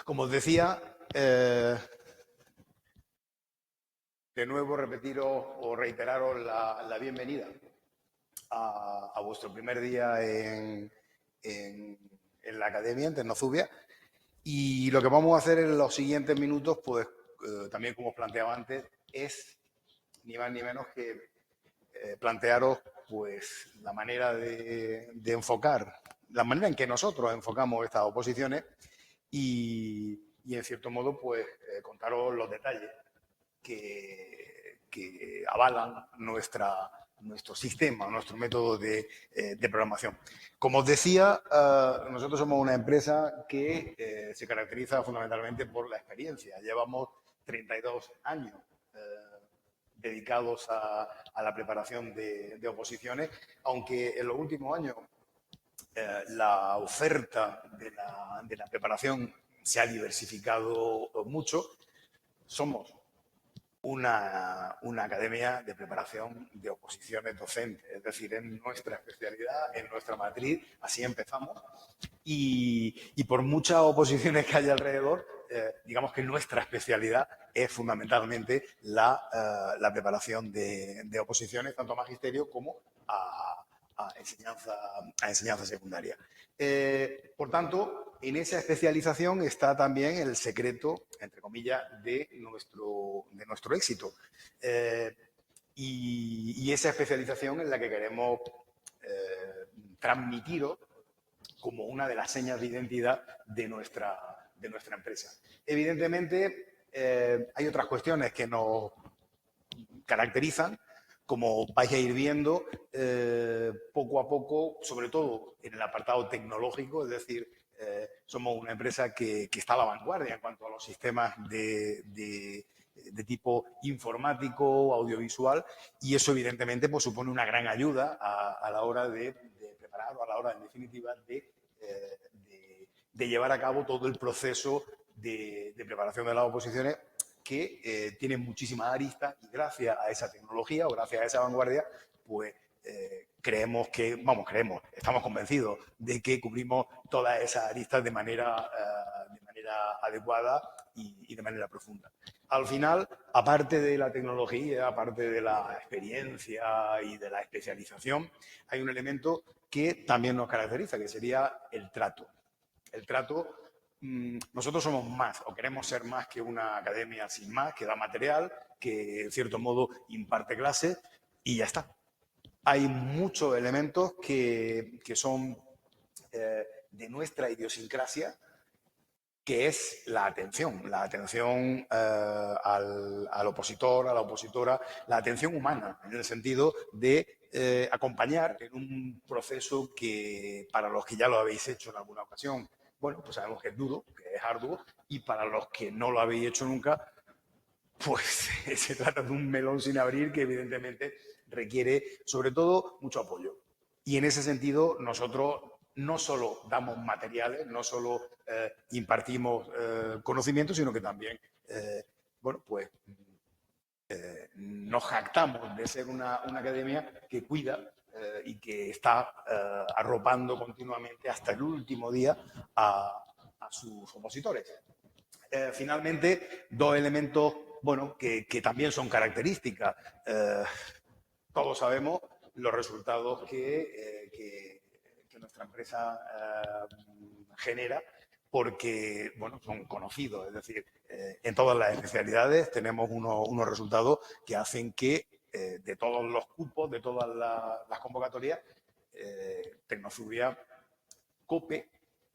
Como os decía, de nuevo repetiros o reiteraros la bienvenida a vuestro primer día en la academia, en Tecnozubia. Y lo que vamos a hacer en los siguientes minutos, pues también como os planteaba antes, es ni más ni menos que plantearos pues la manera de enfocar, la manera en que nosotros enfocamos estas oposiciones y en cierto modo pues contaros los detalles que avalan nuestro sistema, nuestro método de programación. Como os decía, nosotros somos una empresa que se caracteriza fundamentalmente por la experiencia. Llevamos 32 años dedicados a la preparación de oposiciones, aunque en los últimos años la oferta de la preparación se ha diversificado mucho. Somos una academia de preparación de oposiciones docentes, es decir, en nuestra especialidad, en nuestra matriz, así empezamos. Y por muchas oposiciones que haya alrededor, digamos que nuestra especialidad es fundamentalmente la preparación de oposiciones, tanto a magisterio como a enseñanza secundaria. Por tanto, en esa especialización está también el secreto, entre comillas, de nuestro éxito. Y esa especialización es la que queremos transmitiros como una de las señas de identidad de nuestra empresa. Evidentemente, hay otras cuestiones que nos caracterizan, como vais a ir viendo, poco a poco, sobre todo en el apartado tecnológico, es decir, somos una empresa que está a la vanguardia en cuanto a los sistemas de tipo informático, audiovisual, y eso evidentemente pues, supone una gran ayuda a la hora de preparar o a la hora, en definitiva, de llevar a cabo todo el proceso de preparación de las oposiciones que tienen muchísimas aristas y gracias a esa tecnología o gracias a esa vanguardia, pues estamos convencidos de que cubrimos todas esas aristas de manera adecuada y de manera profunda. Al final, aparte de la tecnología, aparte de la experiencia y de la especialización, hay un elemento que también nos caracteriza, que sería el trato. El trato, nosotros somos más o queremos ser más que una academia sin más, que da material, que en cierto modo imparte clases y ya está. Hay muchos elementos que son de nuestra idiosincrasia, que es la atención al opositor, a la opositora, la atención humana, en el sentido de acompañar en un proceso que para los que ya lo habéis hecho en alguna ocasión, bueno, pues sabemos que es duro, que es arduo, y para los que no lo habéis hecho nunca, pues se trata de un melón sin abrir que evidentemente requiere sobre todo mucho apoyo. Y en ese sentido nosotros no solo damos materiales, no solo impartimos conocimientos, sino que también, bueno, pues nos jactamos de ser una academia que cuida y que está arropando continuamente hasta el último día a sus opositores. Finalmente, dos elementos, bueno, que también son características. Todos sabemos los resultados que nuestra empresa genera porque, bueno, son conocidos. Es decir, en todas las especialidades tenemos unos resultados que hacen que de todos los cupos, de todas las convocatorias, Tecnozubia cope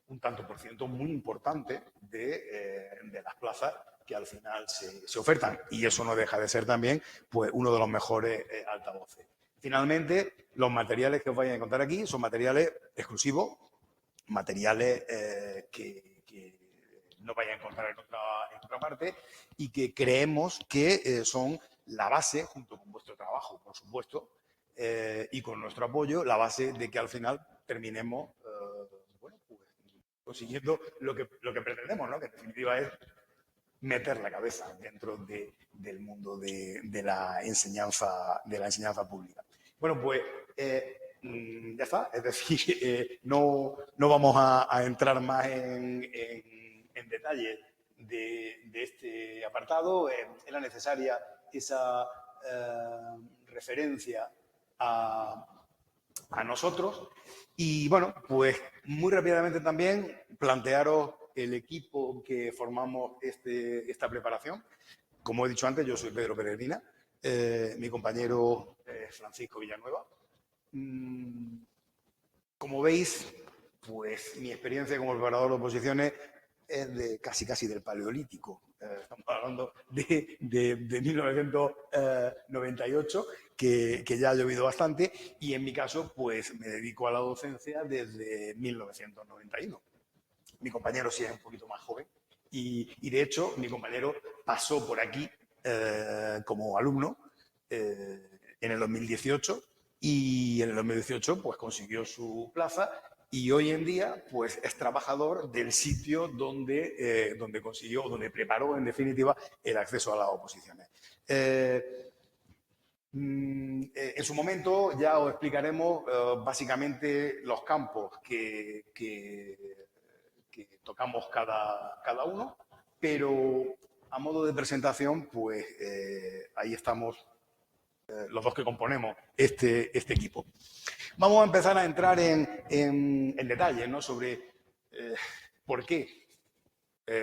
un tanto por ciento muy importante de las plazas que al final se ofertan. Y eso no deja de ser también pues, uno de los mejores altavoces. Finalmente, los materiales que os vais a encontrar aquí son materiales exclusivos, materiales que no vais a encontrar en otra parte y que creemos que son la base, junto con vuestro trabajo, por supuesto, y con nuestro apoyo, la base de que al final terminemos bueno, pues, consiguiendo lo que pretendemos, ¿no? Que en definitiva es meter la cabeza dentro del mundo de la enseñanza pública. Bueno, pues ya está. Es decir, no vamos a entrar más en detalle de este apartado. Era necesaria esa referencia a nosotros. Y bueno, pues muy rápidamente también plantearos el equipo que formamos esta preparación. Como he dicho antes, yo soy Pedro Peregrina, mi compañero Francisco Villanueva. Como veis, pues mi experiencia como preparador de oposiciones es de casi del Paleolítico. Estamos hablando de 1998, que ya ha llovido bastante, y en mi caso, pues me dedico a la docencia desde 1991. Mi compañero sí es un poquito más joven y de hecho mi compañero pasó por aquí como alumno en el 2018 y en el 2018 pues consiguió su plaza y hoy en día pues es trabajador del sitio donde consiguió, donde preparó en definitiva el acceso a las oposiciones. En su momento ya os explicaremos básicamente los campos que tocamos cada uno, pero a modo de presentación, pues ahí estamos los dos que componemos este equipo. Vamos a empezar a entrar en detalles, ¿no?, sobre por qué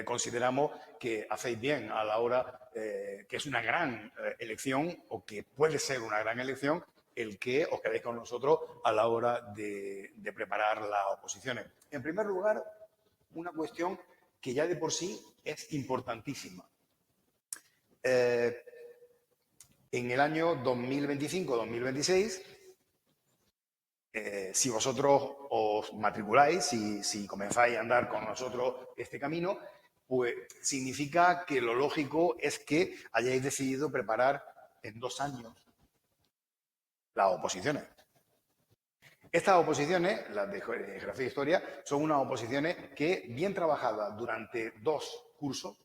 consideramos que hacéis bien a la hora, que es una gran elección o que puede ser una gran elección el que os quedéis con nosotros a la hora de preparar las oposiciones. En primer lugar, una cuestión que ya de por sí es importantísima. En el año 2025-2026, si vosotros os matriculáis, si comenzáis a andar con nosotros este camino, pues significa que lo lógico es que hayáis decidido preparar en 2 años las oposiciones. Estas oposiciones, las de Geografía e Historia, son unas oposiciones que, bien trabajadas durante 2 cursos,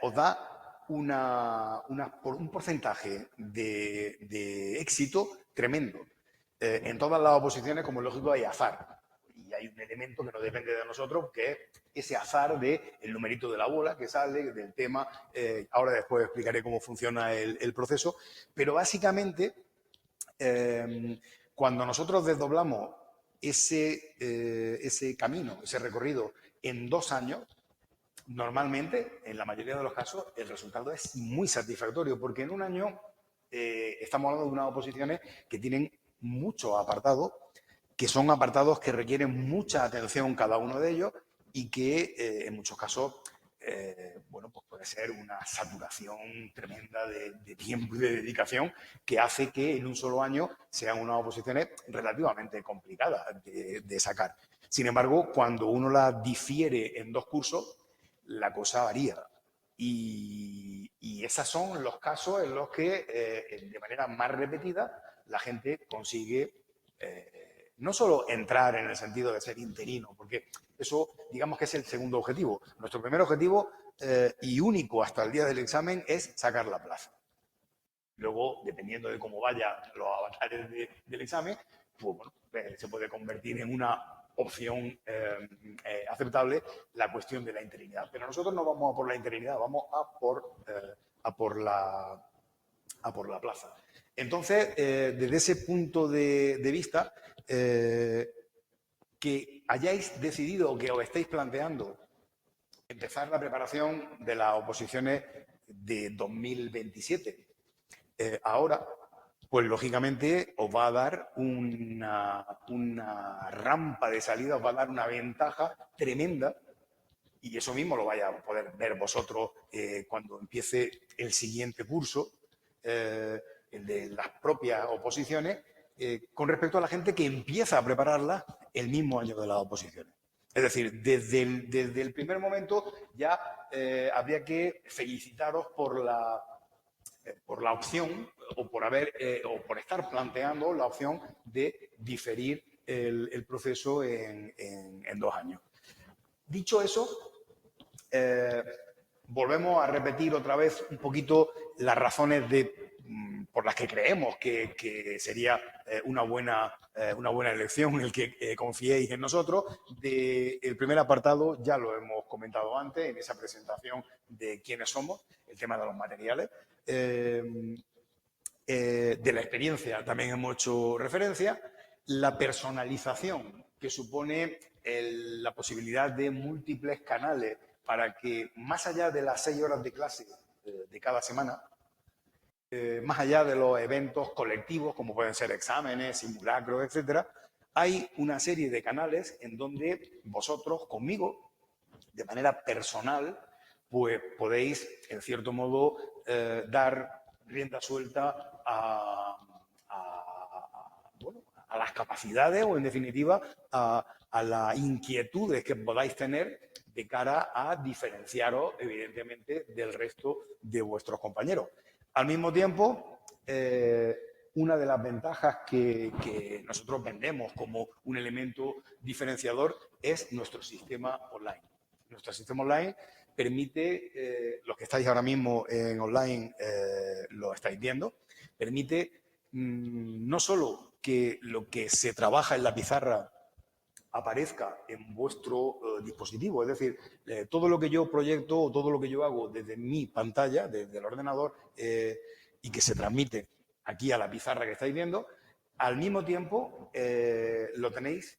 os da un porcentaje de éxito tremendo. En todas las oposiciones, como es lógico, hay azar. Y hay un elemento que no depende de nosotros, que es ese azar del numerito de la bola que sale, del tema. Ahora después explicaré cómo funciona el proceso. Pero básicamente, cuando nosotros desdoblamos ese camino, ese recorrido en 2 años, normalmente, en la mayoría de los casos, el resultado es muy satisfactorio, porque en un año estamos hablando de unas oposiciones que tienen muchos apartados, que son apartados que requieren mucha atención cada uno de ellos y que en muchos casos, bueno, pues puede ser una saturación tremenda de tiempo y de dedicación que hace que en un solo año sean unas oposiciones relativamente complicadas de sacar. Sin embargo, cuando uno las difiere en 2 cursos, la cosa varía. Y esos son los casos en los que, de manera más repetida, la gente consigue no solo entrar en el sentido de ser interino, porque eso, digamos que es el segundo objetivo. Nuestro primer objetivo y único hasta el día del examen es sacar la plaza. Luego, dependiendo de cómo vayan los avatares del examen, pues, bueno, se puede convertir en una opción aceptable la cuestión de la interinidad. Pero nosotros no vamos a por la interinidad, vamos a por la plaza. Entonces, desde ese punto de vista, que hayáis decidido o que os estéis planteando empezar la preparación de las oposiciones de 2027, ahora, pues lógicamente os va a dar una rampa de salida, os va a dar una ventaja tremenda y eso mismo lo vais a poder ver vosotros cuando empiece el siguiente curso, el de las propias oposiciones, con respecto a la gente que empieza a prepararlas el mismo año de las oposiciones. Es decir, desde el primer momento ya habría que felicitaros por la opción o por estar planteando la opción de diferir el proceso en 2 años. Dicho eso, volvemos a repetir otra vez un poquito las razones de por las que creemos que sería una buena elección el que confiéis en nosotros. El primer apartado ya lo hemos comentado antes en esa presentación de quiénes somos, el tema de los materiales. De la experiencia también hemos hecho referencia. La personalización, que supone la posibilidad de múltiples canales para que, más allá de las 6 horas de clase de cada semana, más allá de los eventos colectivos, como pueden ser exámenes, simulacros, etcétera, hay una serie de canales en donde vosotros, conmigo, de manera personal, pues podéis, en cierto modo, dar rienda suelta bueno, a las capacidades o, en definitiva, a las inquietudes que podáis tener de cara a diferenciaros, evidentemente, del resto de vuestros compañeros. Al mismo tiempo, una de las ventajas que nosotros vendemos como un elemento diferenciador es nuestro sistema online. Nuestro sistema online permite, los que estáis ahora mismo en online lo estáis viendo, permite no solo que lo que se trabaja en la pizarra aparezca en vuestro dispositivo. Es decir, todo lo que yo proyecto o todo lo que yo hago desde mi pantalla, desde el ordenador, y que se transmite aquí a la pizarra que estáis viendo, al mismo tiempo tenéis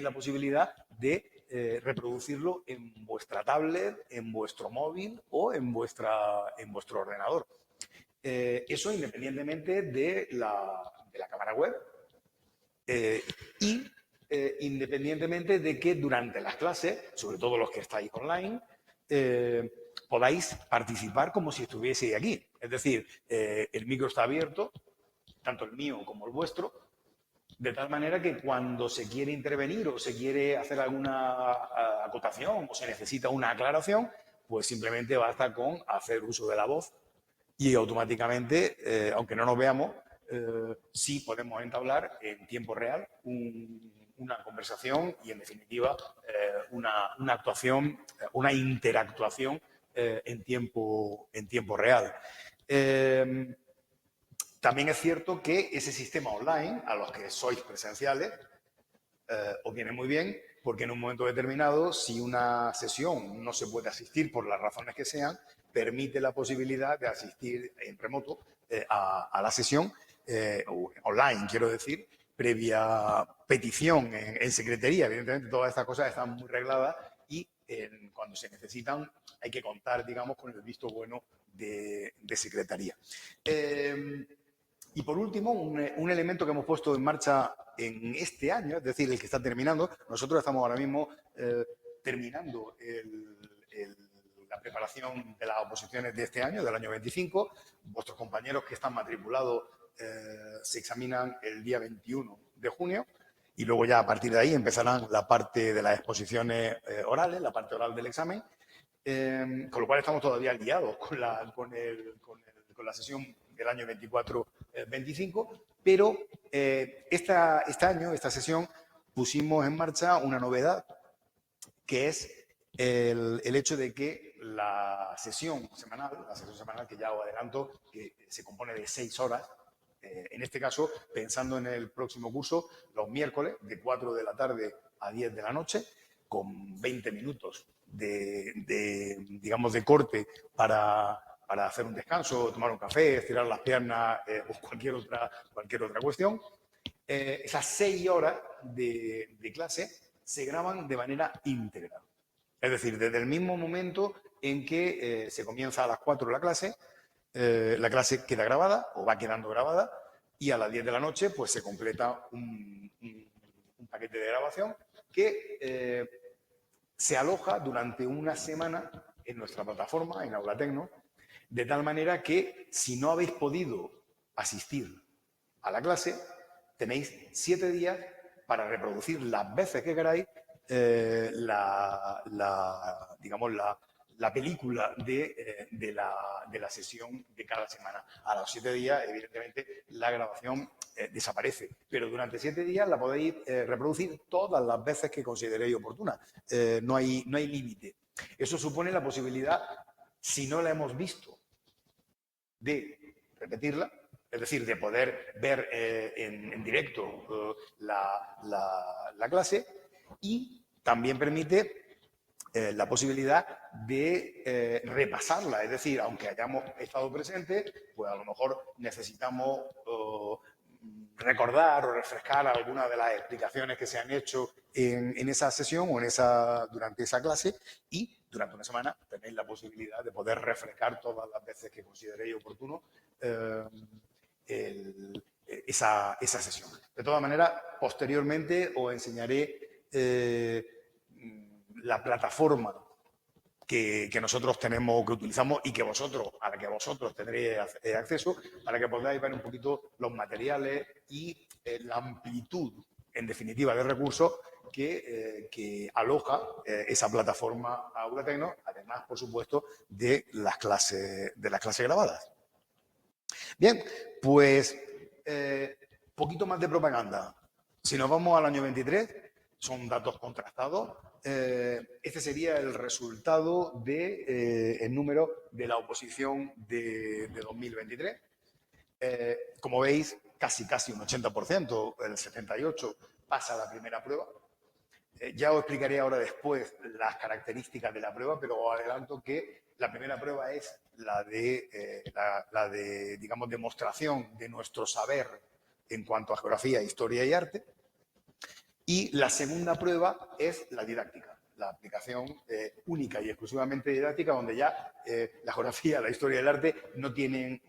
la posibilidad de reproducirlo en vuestra tablet, en vuestro móvil o en vuestro ordenador. Eso independientemente de la cámara web y independientemente de que durante las clases, sobre todo los que estáis online, podáis participar como si estuvieseis aquí. Es decir, el micro está abierto, tanto el mío como el vuestro, de tal manera que cuando se quiere intervenir o se quiere hacer alguna acotación o se necesita una aclaración, pues simplemente basta con hacer uso de la voz y automáticamente, aunque no nos veamos, sí podemos entablar en tiempo real una conversación y, en definitiva, una actuación, una interactuación en tiempo real. También es cierto que ese sistema online, a los que sois presenciales, os viene muy bien porque en un momento determinado, si una sesión no se puede asistir por las razones que sean, permite la posibilidad de asistir en remoto a la sesión online, quiero decir, previa petición en secretaría. Evidentemente, todas estas cosas están muy regladas y cuando se necesitan hay que contar, digamos, con el visto bueno de secretaría. Y por último, un elemento que hemos puesto en marcha en este año, es decir, el que está terminando. Nosotros estamos ahora mismo terminando la preparación de las oposiciones de este año, del año 25. Vuestros compañeros que están matriculados se examinan el día 21 de junio y luego ya a partir de ahí empezarán la parte de las exposiciones orales, la parte oral del examen. Con lo cual estamos todavía liados con la sesión del año 24-25, pero este año, esta sesión, pusimos en marcha una novedad, que es el hecho de que la sesión semanal, que ya os adelanto, que se compone de 6 horas, en este caso, pensando en el próximo curso, los miércoles, de 4 de la tarde a 10 de la noche, con 20 minutos digamos, de corte para hacer un descanso, tomar un café, estirar las piernas o cualquier otra cuestión. Esas 6 horas de clase se graban de manera íntegra. Es decir, desde el mismo momento en que se comienza a las 4 la clase queda grabada o va quedando grabada y a las 10 de la noche pues se completa un paquete de grabación que se aloja durante una semana en nuestra plataforma, en Aula Tecno, de tal manera que si no habéis podido asistir a la clase, tenéis 7 días para reproducir las veces que queráis digamos, la película de la sesión de cada semana. A los 7 días, evidentemente, la grabación desaparece, pero durante 7 días la podéis reproducir todas las veces que consideréis oportuna. No hay límite. Eso supone la posibilidad, si no la hemos visto, de repetirla, es decir, de poder ver en directo la clase, y también permite la posibilidad de repasarla. Es decir, aunque hayamos estado presentes, pues a lo mejor necesitamos recordar o refrescar algunas de las explicaciones que se han hecho en esa sesión o durante esa clase, y durante una semana tenéis la posibilidad de poder refrescar todas las veces que consideréis oportuno esa sesión. De todas maneras, posteriormente os enseñaré la plataforma que nosotros tenemos, que utilizamos y a la que vosotros tendréis acceso, para que podáis ver un poquito los materiales y la amplitud, en definitiva, de recursos que aloja esa plataforma Aula Tecno, además, por supuesto, de las clases grabadas. Bien, pues poquito más de propaganda. Si nos vamos al año 23, son datos contrastados. Este sería el resultado del número de la oposición de 2023. Como veis, casi un 80%, el 78%, pasa la primera prueba. Ya os explicaré ahora después las características de la prueba, pero os adelanto que la primera prueba es la de digamos, demostración de nuestro saber en cuanto a geografía, historia y arte. Y la segunda prueba es la didáctica, la aplicación única y exclusivamente didáctica, donde ya la geografía, la historia y el arte no tienen,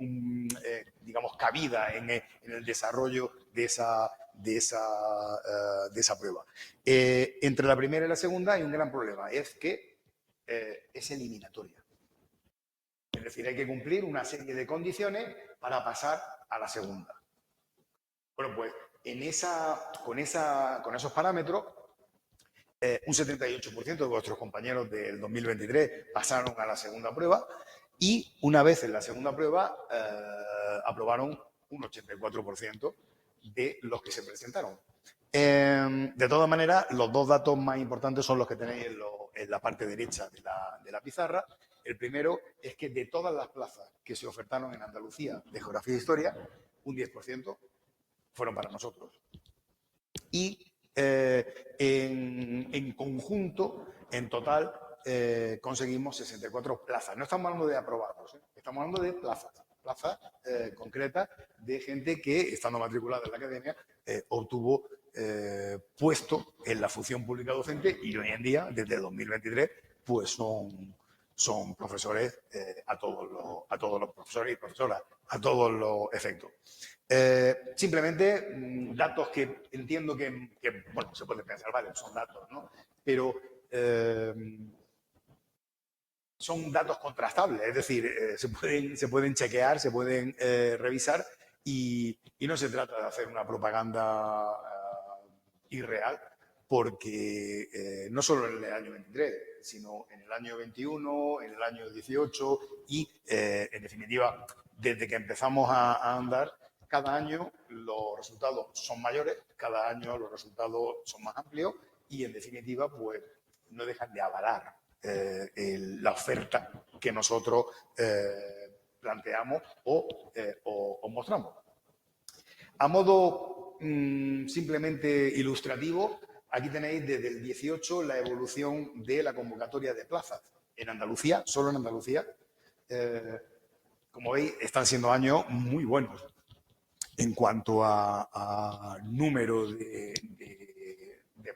digamos, cabida en el desarrollo de esa prueba. Entre la primera y la segunda hay un gran problema, es que es eliminatoria. Es decir, hay que cumplir una serie de condiciones para pasar a la segunda. Bueno, pues con esos parámetros, un 78% de vuestros compañeros del 2023 pasaron a la segunda prueba, y una vez en la segunda prueba aprobaron un 84% de los que se presentaron. De todas maneras, los dos datos más importantes son los que tenéis en la parte derecha de la pizarra. El primero es que de todas las plazas que se ofertaron en Andalucía de geografía e historia, un 10% fueron para nosotros. Y en conjunto, en total, conseguimos 64 plazas. No estamos hablando de aprobados, estamos hablando de plazas concretas de gente que, estando matriculada en la academia, obtuvo puesto en la función pública docente, y hoy en día, desde el 2023, pues son profesores a todos los profesores y profesoras, a todos los efectos. Simplemente datos que entiendo que, bueno, se puede pensar, vale, son datos, ¿no? Pero son datos contrastables, es decir, se pueden chequear, se pueden revisar, y no se trata de hacer una propaganda irreal, porque no solo en el año 23, sino en el año 21, en el año 18 y, en definitiva, desde que empezamos a andar, cada año los resultados son mayores, cada año los resultados son más amplios, y, en definitiva, pues no dejan de avalar la oferta que nosotros planteamos o mostramos. A modo simplemente ilustrativo, aquí tenéis desde el 18 la evolución de la convocatoria de plazas. En Andalucía, solo en Andalucía, como veis, están siendo años muy buenos en cuanto a número de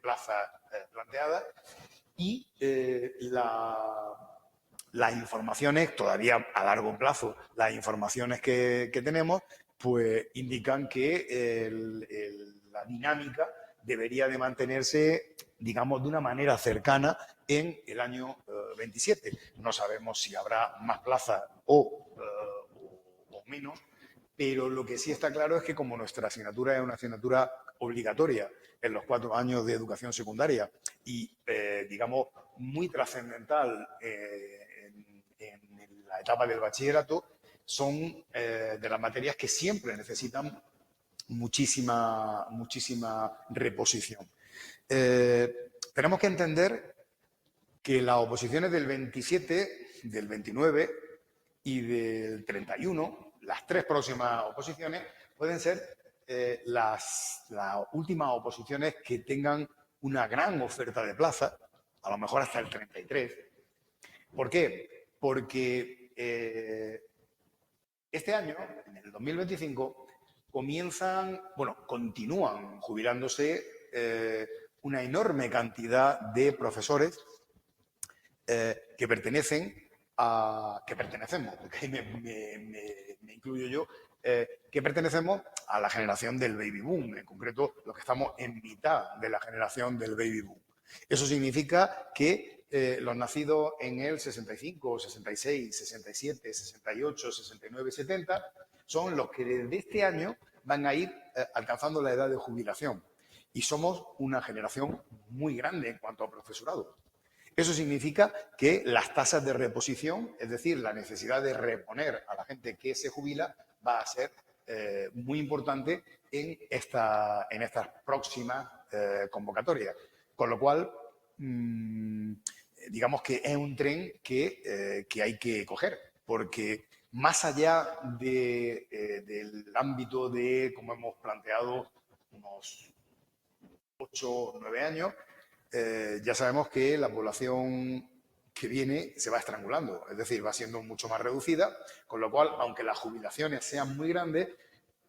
plazas planteadas, y las informaciones, todavía a largo plazo, las informaciones que tenemos, pues indican que la dinámica debería de mantenerse, digamos, de una manera cercana en el año 27. No sabemos si habrá más plazas o menos, pero lo que sí está claro es que, como nuestra asignatura es una asignatura obligatoria en los 4 años de educación secundaria y, digamos, muy trascendental en la etapa del bachillerato, son de las materias que siempre necesitan muchísima reposición. Tenemos que entender que las oposiciones del 27, del 29 y del 31, las 3 próximas oposiciones pueden ser las últimas oposiciones que tengan una gran oferta de plaza, a lo mejor hasta el 33. ¿Por qué? Porque este año, en el 2025, continúan jubilándose una enorme cantidad de profesores que pertenecemos, porque ahí me incluyo yo, que pertenecemos a la generación del baby boom, en concreto los que estamos en mitad de la generación del baby boom. Eso significa que los nacidos en el 65, 66, 67, 68, 69, 70 son los que desde este año van a ir alcanzando la edad de jubilación. Y somos una generación muy grande en cuanto a profesorado. Eso significa que las tasas de reposición, es decir, la necesidad de reponer a la gente que se jubila, va a ser muy importante en estas próximas convocatorias. Con lo cual, digamos que es un tren que hay que coger, porque más allá del ámbito de, como hemos planteado, unos 8 o 9 años, ya sabemos que la población que viene se va estrangulando, es decir, va siendo mucho más reducida, con lo cual, aunque las jubilaciones sean muy grandes,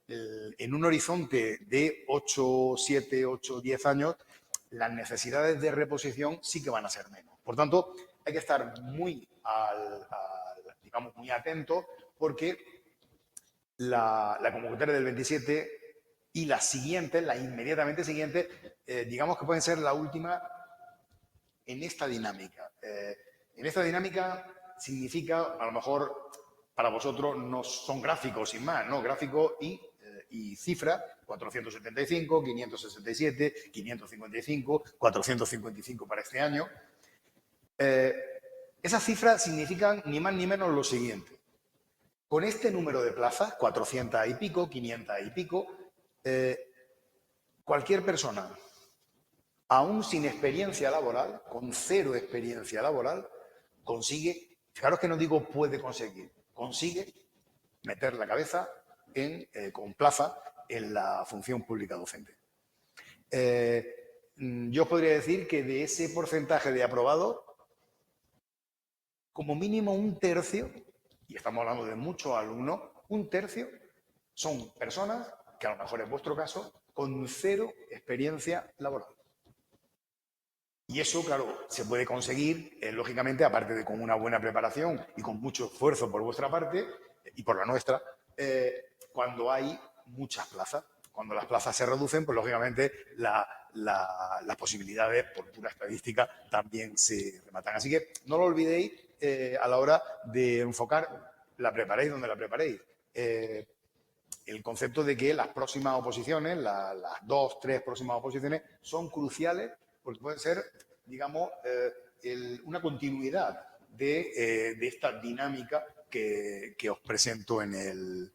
en un horizonte de 8, 7, 8, 10 años, las necesidades de reposición sí que van a ser menos. Por tanto, hay que estar muy, digamos, muy atentos, porque la convocatoria del 27 y las siguientes, las inmediatamente siguientes, digamos que pueden ser la última en esta dinámica. En esta dinámica significa, a lo mejor para vosotros no son gráficos sin más, ¿no? Gráfico y cifra, 475, 567, 555, 455 para este año. Esas cifras significan ni más ni menos lo siguiente. Con este número de plazas, 400 y pico, 500 y pico, cualquier persona, aún sin experiencia laboral, con 0 experiencia laboral, consigue, fijaros que no digo puede conseguir, consigue meter la cabeza con plaza en la función pública docente. Yo os podría decir que de ese porcentaje de aprobados, como mínimo un tercio, y estamos hablando de muchos alumnos, un tercio son personas que a lo mejor es vuestro caso, con 0 experiencia laboral. Y eso, claro, se puede conseguir, lógicamente, aparte de con una buena preparación y con mucho esfuerzo por vuestra parte y por la nuestra, cuando hay muchas plazas. Cuando las plazas se reducen, pues lógicamente las posibilidades, por pura estadística, también se rematan. Así que no lo olvidéis a la hora de enfocar, la preparéis donde la preparéis. El concepto de que las próximas oposiciones, las 2, 3 próximas oposiciones, son cruciales porque pueden ser, digamos, una continuidad de esta dinámica que os presento en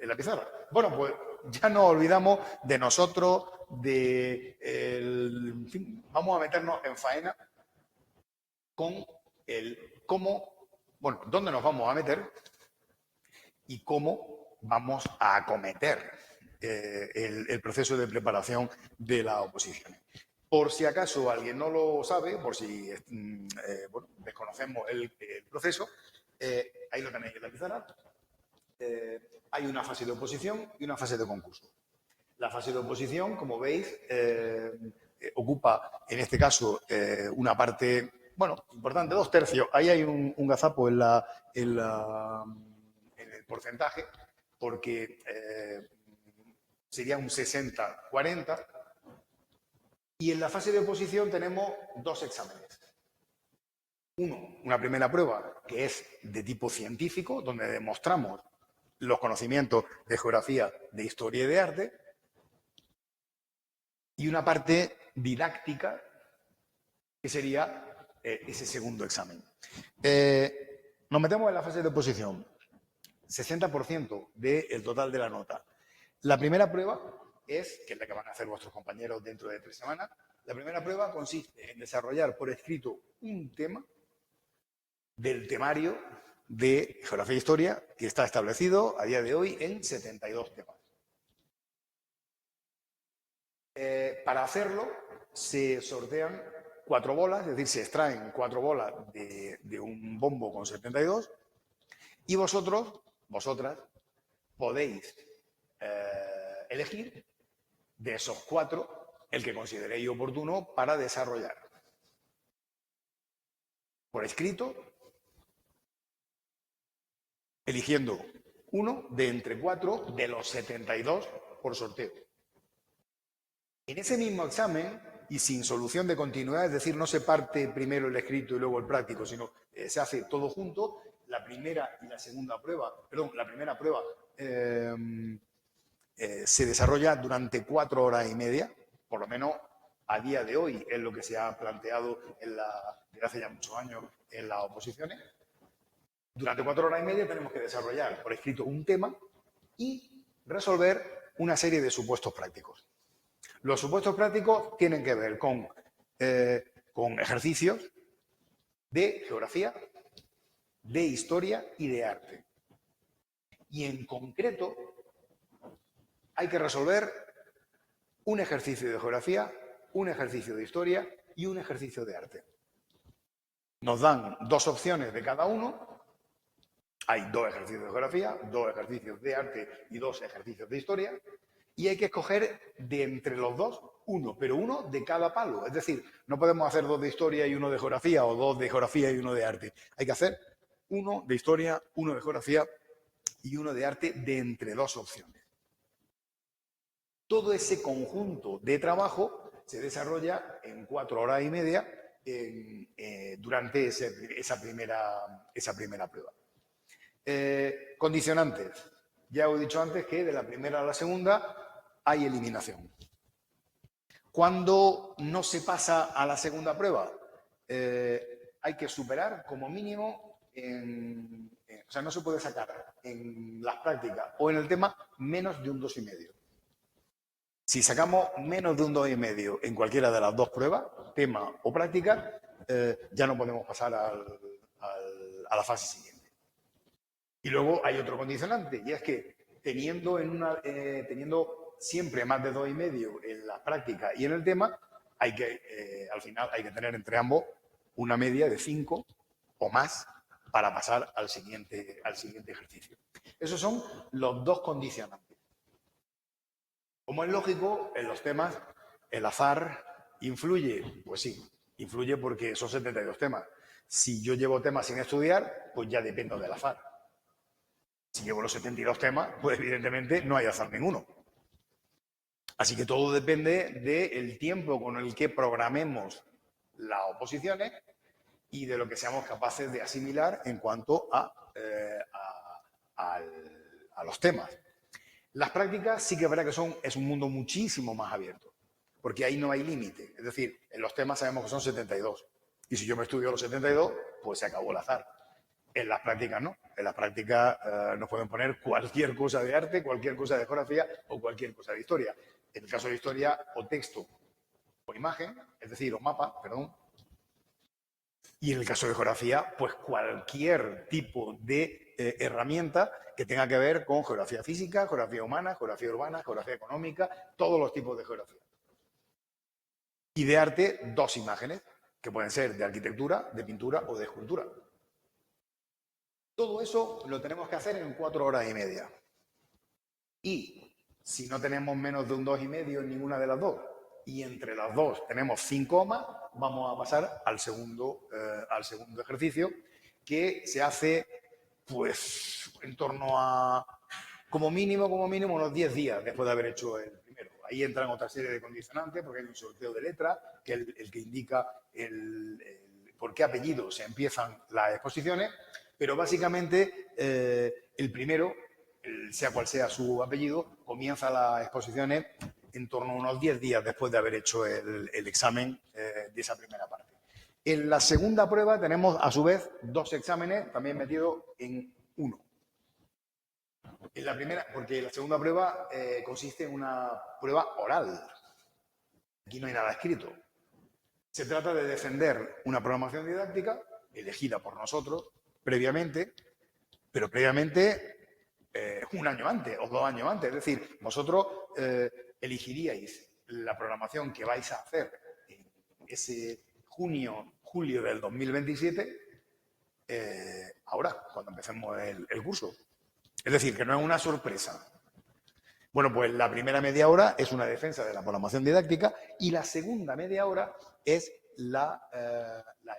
la pizarra. Bueno, pues ya nos olvidamos de nosotros, en fin, vamos a meternos en faena con el cómo, bueno, dónde nos vamos a meter y cómo vamos a acometer el proceso de preparación de las oposiciones. Por si acaso alguien no lo sabe, por si bueno, desconocemos el proceso, ahí lo tenéis en la pizarra. Hay una fase de oposición y una fase de concurso. La fase de oposición, como veis, ocupa, en este caso, una parte, bueno, importante, 2 tercios. Ahí hay un gazapo en el porcentaje, porque sería un 60-40. Y en la fase de oposición tenemos 2 exámenes. Una primera prueba, que es de tipo científico, donde demostramos los conocimientos de geografía, de historia y de arte, y una parte didáctica, que sería ese segundo examen. Nos metemos en la fase de oposición. 60% del total de la nota. La primera prueba que es la que van a hacer vuestros compañeros dentro de 3 semanas, la primera prueba consiste en desarrollar por escrito un tema del temario de Geografía e Historia, que está establecido a día de hoy en 72 temas. Para hacerlo, se sortean 4 bolas, es decir, se extraen 4 bolas de un bombo con 72 y vosotras, podéis elegir de esos 4 el que consideréis oportuno para desarrollar por escrito, eligiendo uno de entre 4 de los 72 por sorteo. En ese mismo examen, y sin solución de continuidad, es decir, no se parte primero el escrito y luego el práctico, sino se hace todo junto, la primera y la segunda prueba, perdón, la primera prueba se desarrolla durante 4 horas y media, por lo menos a día de hoy es lo que se ha planteado desde hace ya muchos años en las oposiciones. Durante 4 horas y media tenemos que desarrollar por escrito un tema y resolver una serie de supuestos prácticos. Los supuestos prácticos tienen que ver con ejercicios de geografía, de historia y de arte. Y en concreto hay que resolver un ejercicio de geografía, un ejercicio de historia y un ejercicio de arte. Nos dan 2 opciones de cada uno. Hay 2 ejercicios de geografía, 2 ejercicios de arte y 2 ejercicios de historia. Y hay que escoger de entre los 2 uno, pero uno de cada palo. Es decir, no podemos hacer 2 de historia y 1 de geografía o 2 de geografía y 1 de arte. Hay que hacer 1 de historia, 1 de geografía y 1 de arte de entre 2 opciones. Todo ese conjunto de trabajo se desarrolla en 4 horas y media durante esa primera prueba. Condicionantes. Ya os he dicho antes que de la primera a la segunda hay eliminación. Cuando no se pasa a la segunda prueba, hay que superar como mínimo, o sea, no se puede sacar en las prácticas o en el tema menos de un 2,5. Si sacamos menos de un 2,5 en cualquiera de las 2 pruebas, tema o práctica, ya no podemos pasar a la fase siguiente. Y luego hay otro condicionante, y es que teniendo siempre más de 2,5 en la práctica y en el tema, al final hay que tener entre ambos una media de 5 o más para pasar al siguiente ejercicio. Esos son los 2 condicionantes. Como es lógico, en los temas el azar influye. Pues sí, influye porque son 72 temas. Si yo llevo temas sin estudiar, pues ya dependo del azar. Si llevo los 72 temas, pues evidentemente no hay azar ninguno. Así que todo depende del tiempo con el que programemos las oposiciones y de lo que seamos capaces de asimilar en cuanto a los temas. Las prácticas sí que es verdad que es un mundo muchísimo más abierto, porque ahí no hay límite. Es decir, en los temas sabemos que son 72. Y si yo me estudio los 72, pues se acabó el azar. En las prácticas no. En las prácticas nos pueden poner cualquier cosa de arte, cualquier cosa de geografía o cualquier cosa de historia. En el caso de historia, o texto o imagen, es decir, o mapa, perdón. Y en el caso de geografía, pues cualquier tipo de herramienta que tenga que ver con geografía física, geografía humana, geografía urbana, geografía económica, todos los tipos de geografía. Y de arte, 2 imágenes, que pueden ser de arquitectura, de pintura o de escultura. Todo eso lo tenemos que hacer en 4 horas y media. Y si no tenemos menos de un 2,5 en ninguna de las 2, y entre las 2 tenemos 5 más, vamos a pasar al segundo ejercicio, que se hace pues en torno a como mínimo unos 10 días después de haber hecho el primero. Ahí entran otra serie de condicionantes, porque hay un sorteo de letras, que es el que indica por qué apellido se empiezan las exposiciones, pero básicamente el primero, sea cual sea su apellido, comienza las exposiciones en torno a unos 10 días después de haber hecho el examen de esa primera parte. En la segunda prueba tenemos, a su vez, 2 exámenes también metidos en uno. En la primera, porque la segunda prueba consiste en una prueba oral. Aquí no hay nada escrito. Se trata de defender una programación didáctica elegida por nosotros previamente, pero previamente un año antes o 2 años antes. Es decir, vosotros elegiríais la programación que vais a hacer en ese julio del 2027, ahora, cuando empecemos el curso. Es decir, que no es una sorpresa. Bueno, pues la primera media hora es una defensa de la programación didáctica y la segunda media hora es la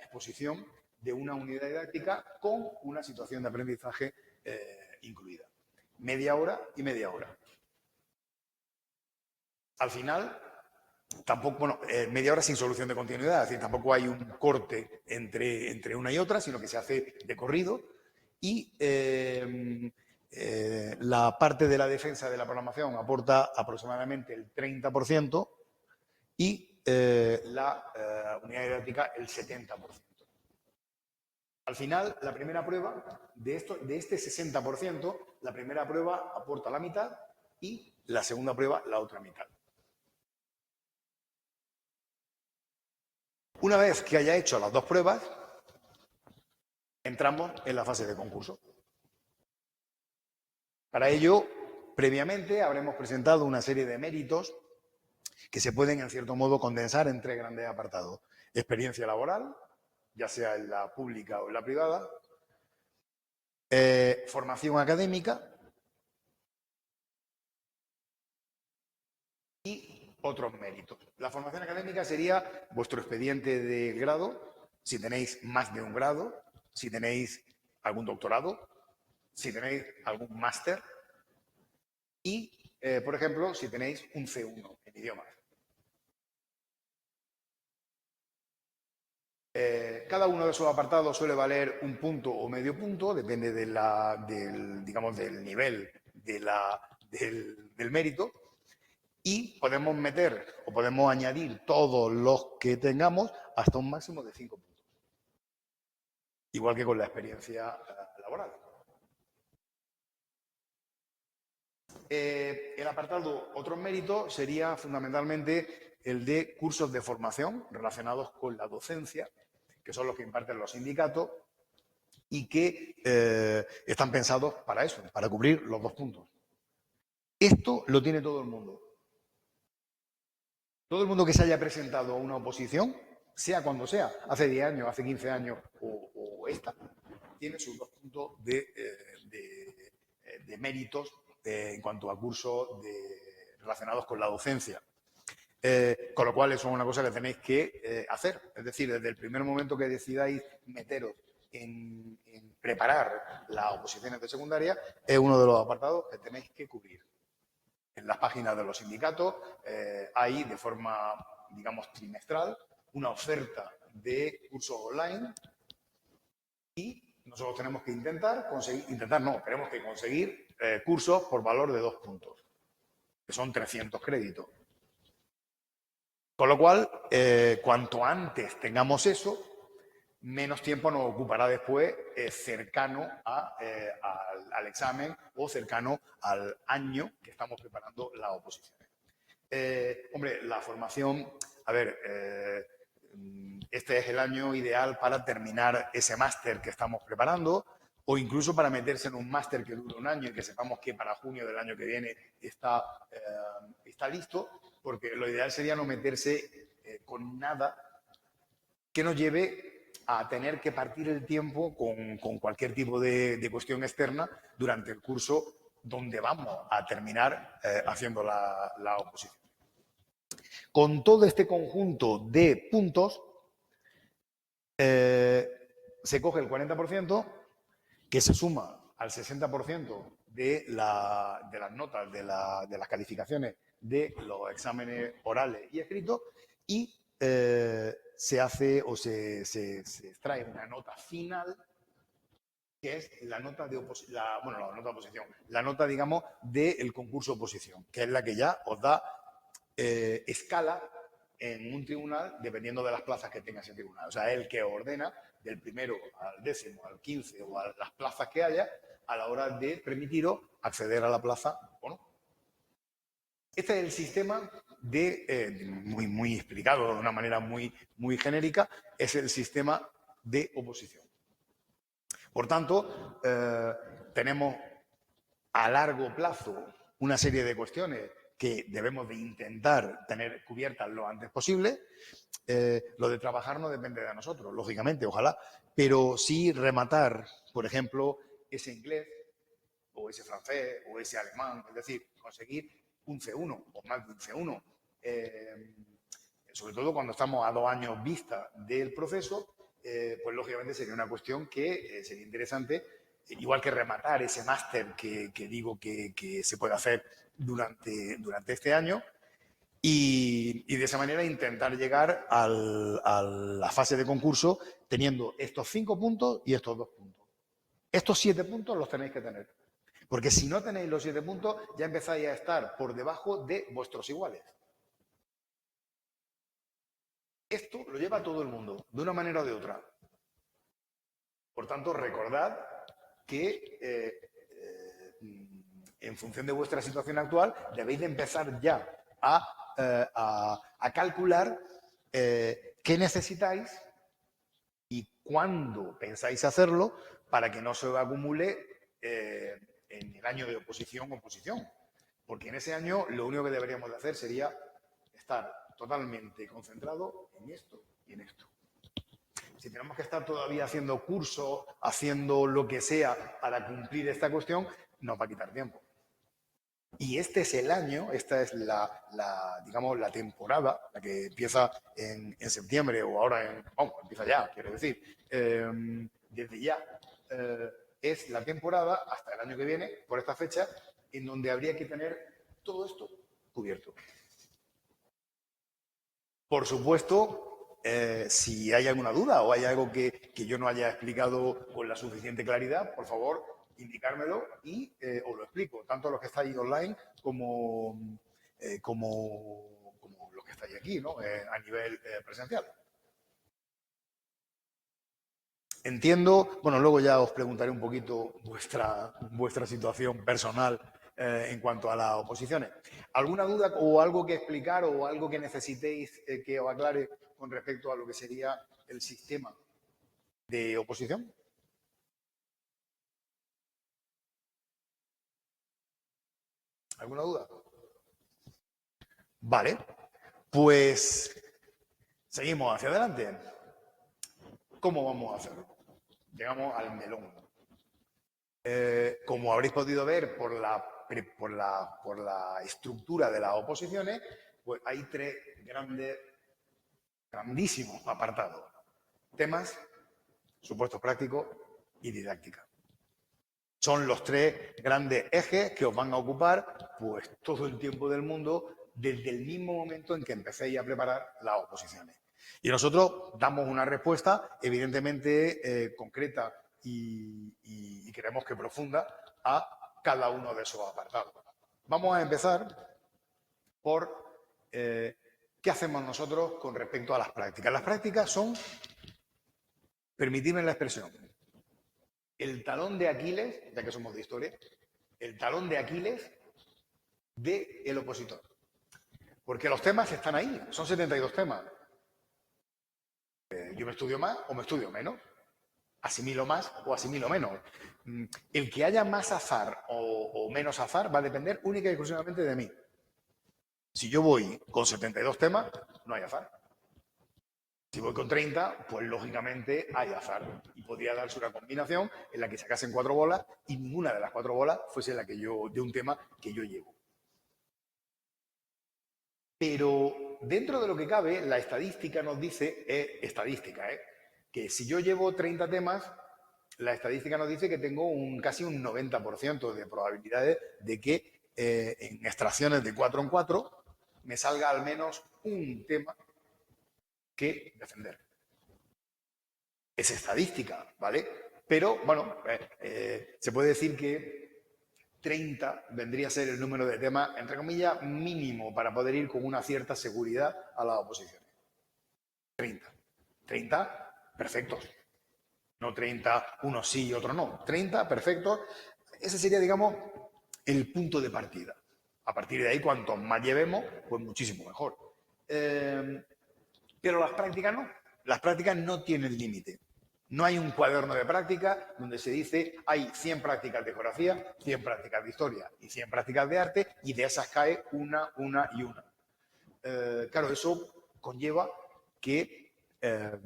exposición de una unidad didáctica con una situación de aprendizaje incluida. Media hora y media hora. Al final, tampoco, bueno, media hora sin solución de continuidad, es decir, tampoco hay un corte entre una y otra, sino que se hace de corrido y la parte de la defensa de la programación aporta aproximadamente el 30% y la unidad didáctica el 70%. Al final, la primera prueba de este 60%, la primera prueba aporta la mitad y la segunda prueba la otra mitad. Una vez que haya hecho las dos pruebas, entramos en la fase de concurso. Para ello, previamente habremos presentado una serie de méritos que se pueden, en cierto modo, condensar en 3 grandes apartados. Experiencia laboral, ya sea en la pública o en la privada. Formación académica. Y otros méritos. La formación académica sería vuestro expediente de grado, si tenéis más de un grado, si tenéis algún doctorado, si tenéis algún máster y, por ejemplo, si tenéis un C1 en idiomas. Cada uno de esos apartados suele valer un punto o medio punto, depende del nivel del mérito. Y podemos meter o podemos añadir todos los que tengamos hasta un máximo de 5 puntos. Igual que con la experiencia laboral. El apartado otros méritos sería fundamentalmente el de cursos de formación relacionados con la docencia, que son los que imparten los sindicatos y que están pensados para eso, para cubrir los 2 puntos. Esto lo tiene todo el mundo. Todo el mundo que se haya presentado a una oposición, sea cuando sea, hace 10 años, hace 15 años o esta, tiene sus 2 puntos de méritos en cuanto a cursos relacionados con la docencia. Con lo cual, eso es una cosa que tenéis que hacer. Es decir, desde el primer momento que decidáis meteros en preparar las oposiciones de secundaria, es uno de los apartados que tenéis que cubrir. En las páginas de los sindicatos hay de forma, digamos, trimestral una oferta de cursos online y nosotros tenemos que tenemos que conseguir cursos por valor de 2 puntos, que son 300 créditos. Con lo cual, cuanto antes tengamos eso, menos tiempo nos ocupará después cercano al examen o cercano al año que estamos preparando las oposiciones. Hombre, la formación, a ver, este es el año ideal para terminar ese máster que estamos preparando o incluso para meterse en un máster que dure un año y que sepamos que para junio del año que viene está listo, porque lo ideal sería no meterse con nada que nos lleve a tener que partir el tiempo con cualquier tipo de cuestión externa durante el curso donde vamos a terminar haciendo la oposición. Con todo este conjunto de puntos, se coge el 40% que se suma al 60% de las notas, de las calificaciones de los exámenes orales y escritos y se hace o se extrae una nota final que es la nota de oposición, la nota, digamos, del concurso de oposición, que es la que ya os da escala en un tribunal dependiendo de las plazas que tenga ese tribunal. O sea, es el que ordena del primero al 10º, al 15 o a las plazas que haya a la hora de permitiros acceder a la plaza o no. Este es el sistema muy explicado de una manera muy genérica, es el sistema de oposición. Por tanto, tenemos a largo plazo una serie de cuestiones que debemos de intentar tener cubiertas lo antes posible. Lo de trabajar no depende de nosotros, lógicamente, ojalá, pero sí rematar, por ejemplo, ese inglés o ese francés o ese alemán, es decir, conseguir un C1 o más de un C1. Sobre todo cuando estamos a 2 años vista del proceso, pues lógicamente sería una cuestión que sería interesante, igual que rematar ese máster que digo que se puede hacer durante este año, y de esa manera intentar llegar a la fase de concurso teniendo estos 5 puntos y estos 2 puntos. Estos 7 puntos los tenéis que tener. Porque si no tenéis los 7 puntos, ya empezáis a estar por debajo de vuestros iguales. Esto lo lleva todo el mundo, de una manera o de otra. Por tanto, recordad que en función de vuestra situación actual, debéis de empezar ya a calcular qué necesitáis y cuándo pensáis hacerlo para que no se os acumule en el año de oposición. Porque en ese año lo único que deberíamos de hacer sería estar totalmente concentrado en esto y en esto. Si tenemos que estar todavía haciendo cursos, haciendo lo que sea para cumplir esta cuestión, nos va a quitar tiempo. Y este es el año, esta es digamos, la temporada, la que empieza en septiembre o ahora, empieza ya, quiero decir, desde ya. Es la temporada hasta el año que viene, por esta fecha, en donde habría que tener todo esto cubierto. Por supuesto, si hay alguna duda o hay algo que yo no haya explicado con la suficiente claridad, por favor, indicármelo y os lo explico, tanto los que estáis online como los que estáis aquí, ¿no? A nivel presencial. Entiendo, bueno, luego ya os preguntaré un poquito vuestra situación personal en cuanto a las oposiciones. ¿Alguna duda o algo que explicar o algo que necesitéis que os aclare con respecto a lo que sería el sistema de oposición? ¿Alguna duda? Vale, pues seguimos hacia adelante. ¿Cómo vamos a hacerlo? Llegamos al melón. Como habréis podido ver por la estructura de las oposiciones, pues hay 3 grandísimos apartados. Temas, supuestos prácticos y didáctica. Son los 3 grandes ejes que os van a ocupar pues todo el tiempo del mundo desde el mismo momento en que empecéis a preparar las oposiciones. Y nosotros damos una respuesta evidentemente concreta y creemos que profunda a cada uno de esos apartados. Vamos a empezar por qué hacemos nosotros con respecto a las prácticas. Las prácticas son, permitidme la expresión, el talón de Aquiles, ya que somos de historia, el talón de Aquiles del opositor. Porque los temas están ahí, son 72 temas. Yo me estudio más o me estudio menos, asimilo más o asimilo menos. El que haya más azar o menos azar va a depender única y exclusivamente de mí. Si yo voy con 72 temas, no hay azar. Si voy con 30, pues lógicamente hay azar. Y podría darse una combinación en la que sacasen 4 bolas y ninguna de las 4 bolas fuese la que yo, de un tema que yo llevo. Pero dentro de lo que cabe, la estadística nos dice, que si yo llevo 30 temas, la estadística nos dice que tengo casi un 90% de probabilidades de que en extracciones de 4 en 4 me salga al menos un tema que defender. Es estadística, ¿vale? Pero, bueno, se puede decir que 30 vendría a ser el número de temas, entre comillas, mínimo para poder ir con una cierta seguridad a las oposiciones. 30. 30 perfectos. No 30, uno sí y otro no. 30 perfectos. Ese sería, digamos, el punto de partida. A partir de ahí, cuanto más llevemos, pues muchísimo mejor. Pero las prácticas no. Las prácticas no tienen límite. No hay un cuaderno de práctica donde se dice hay 100 prácticas de geografía, 100 prácticas de historia y 100 prácticas de arte y de esas cae una y una. Claro, eso conlleva que el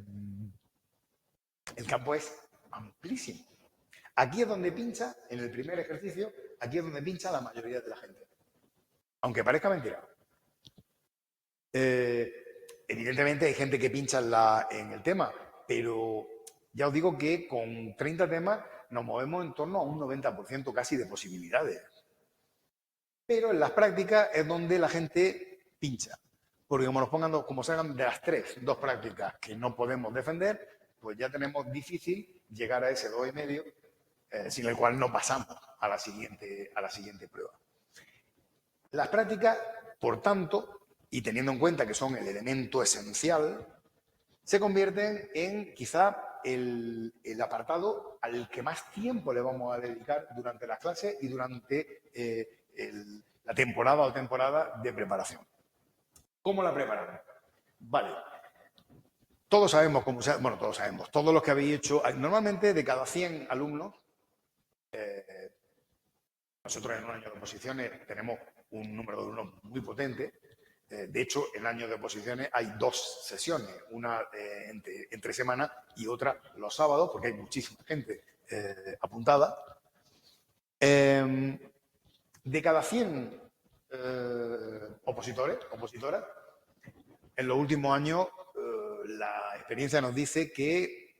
campo es amplísimo. Aquí es donde pincha, en el primer ejercicio, aquí es donde pincha la mayoría de la gente. Aunque parezca mentira. Evidentemente hay gente que pincha en el tema, pero ya os digo que con 30 temas nos movemos en torno a un 90% casi de posibilidades. Pero en las prácticas es donde la gente pincha. Porque como nos pongan, como salgan de las dos prácticas que no podemos defender, pues ya tenemos difícil llegar a ese 2,5, sin el cual no pasamos a la siguiente prueba. Las prácticas, por tanto, y teniendo en cuenta que son el elemento esencial, se convierten en quizá el apartado al que más tiempo le vamos a dedicar durante las clases y durante la temporada de preparación. ¿Cómo la preparamos? Vale. Todos sabemos cómo se hace, bueno, todos sabemos, todos los que habéis hecho, normalmente de cada 100 alumnos, nosotros en un año de oposiciones tenemos un número de alumnos muy potente. De hecho, en año de oposiciones hay 2 sesiones, una entre semana y otra los sábados, porque hay muchísima gente apuntada. De cada 100 opositoras, en los últimos años la experiencia nos dice que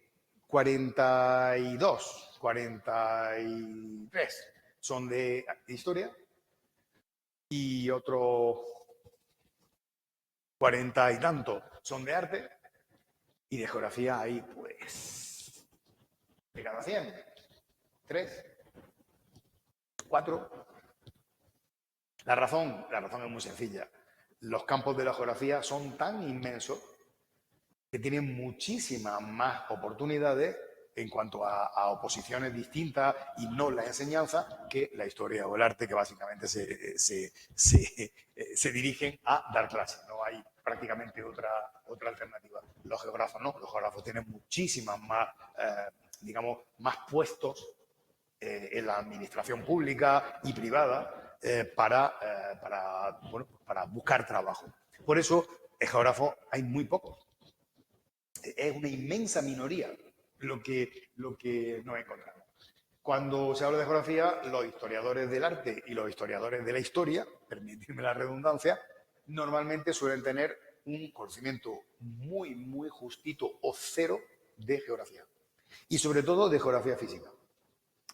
42, 43 son de historia y otros 40 y tantos son de arte y de geografía hay, pues, de cada 100, 3, 4. La razón es muy sencilla. Los campos de la geografía son tan inmensos que tienen muchísimas más oportunidades en cuanto a oposiciones distintas y no la enseñanza que la historia o el arte, que básicamente se dirigen a dar clases. No hay prácticamente otra alternativa. Los geógrafos no, los geógrafos tienen muchísimas más, digamos, más puestos en la administración pública y privada para buscar trabajo. Por eso, el geógrafo hay muy pocos. Es una inmensa minoría lo que nos encontramos. Cuando se habla de geografía, los historiadores del arte y los historiadores de la historia, permitidme la redundancia, normalmente suelen tener un conocimiento muy, muy justito o cero de geografía. Y sobre todo de geografía física.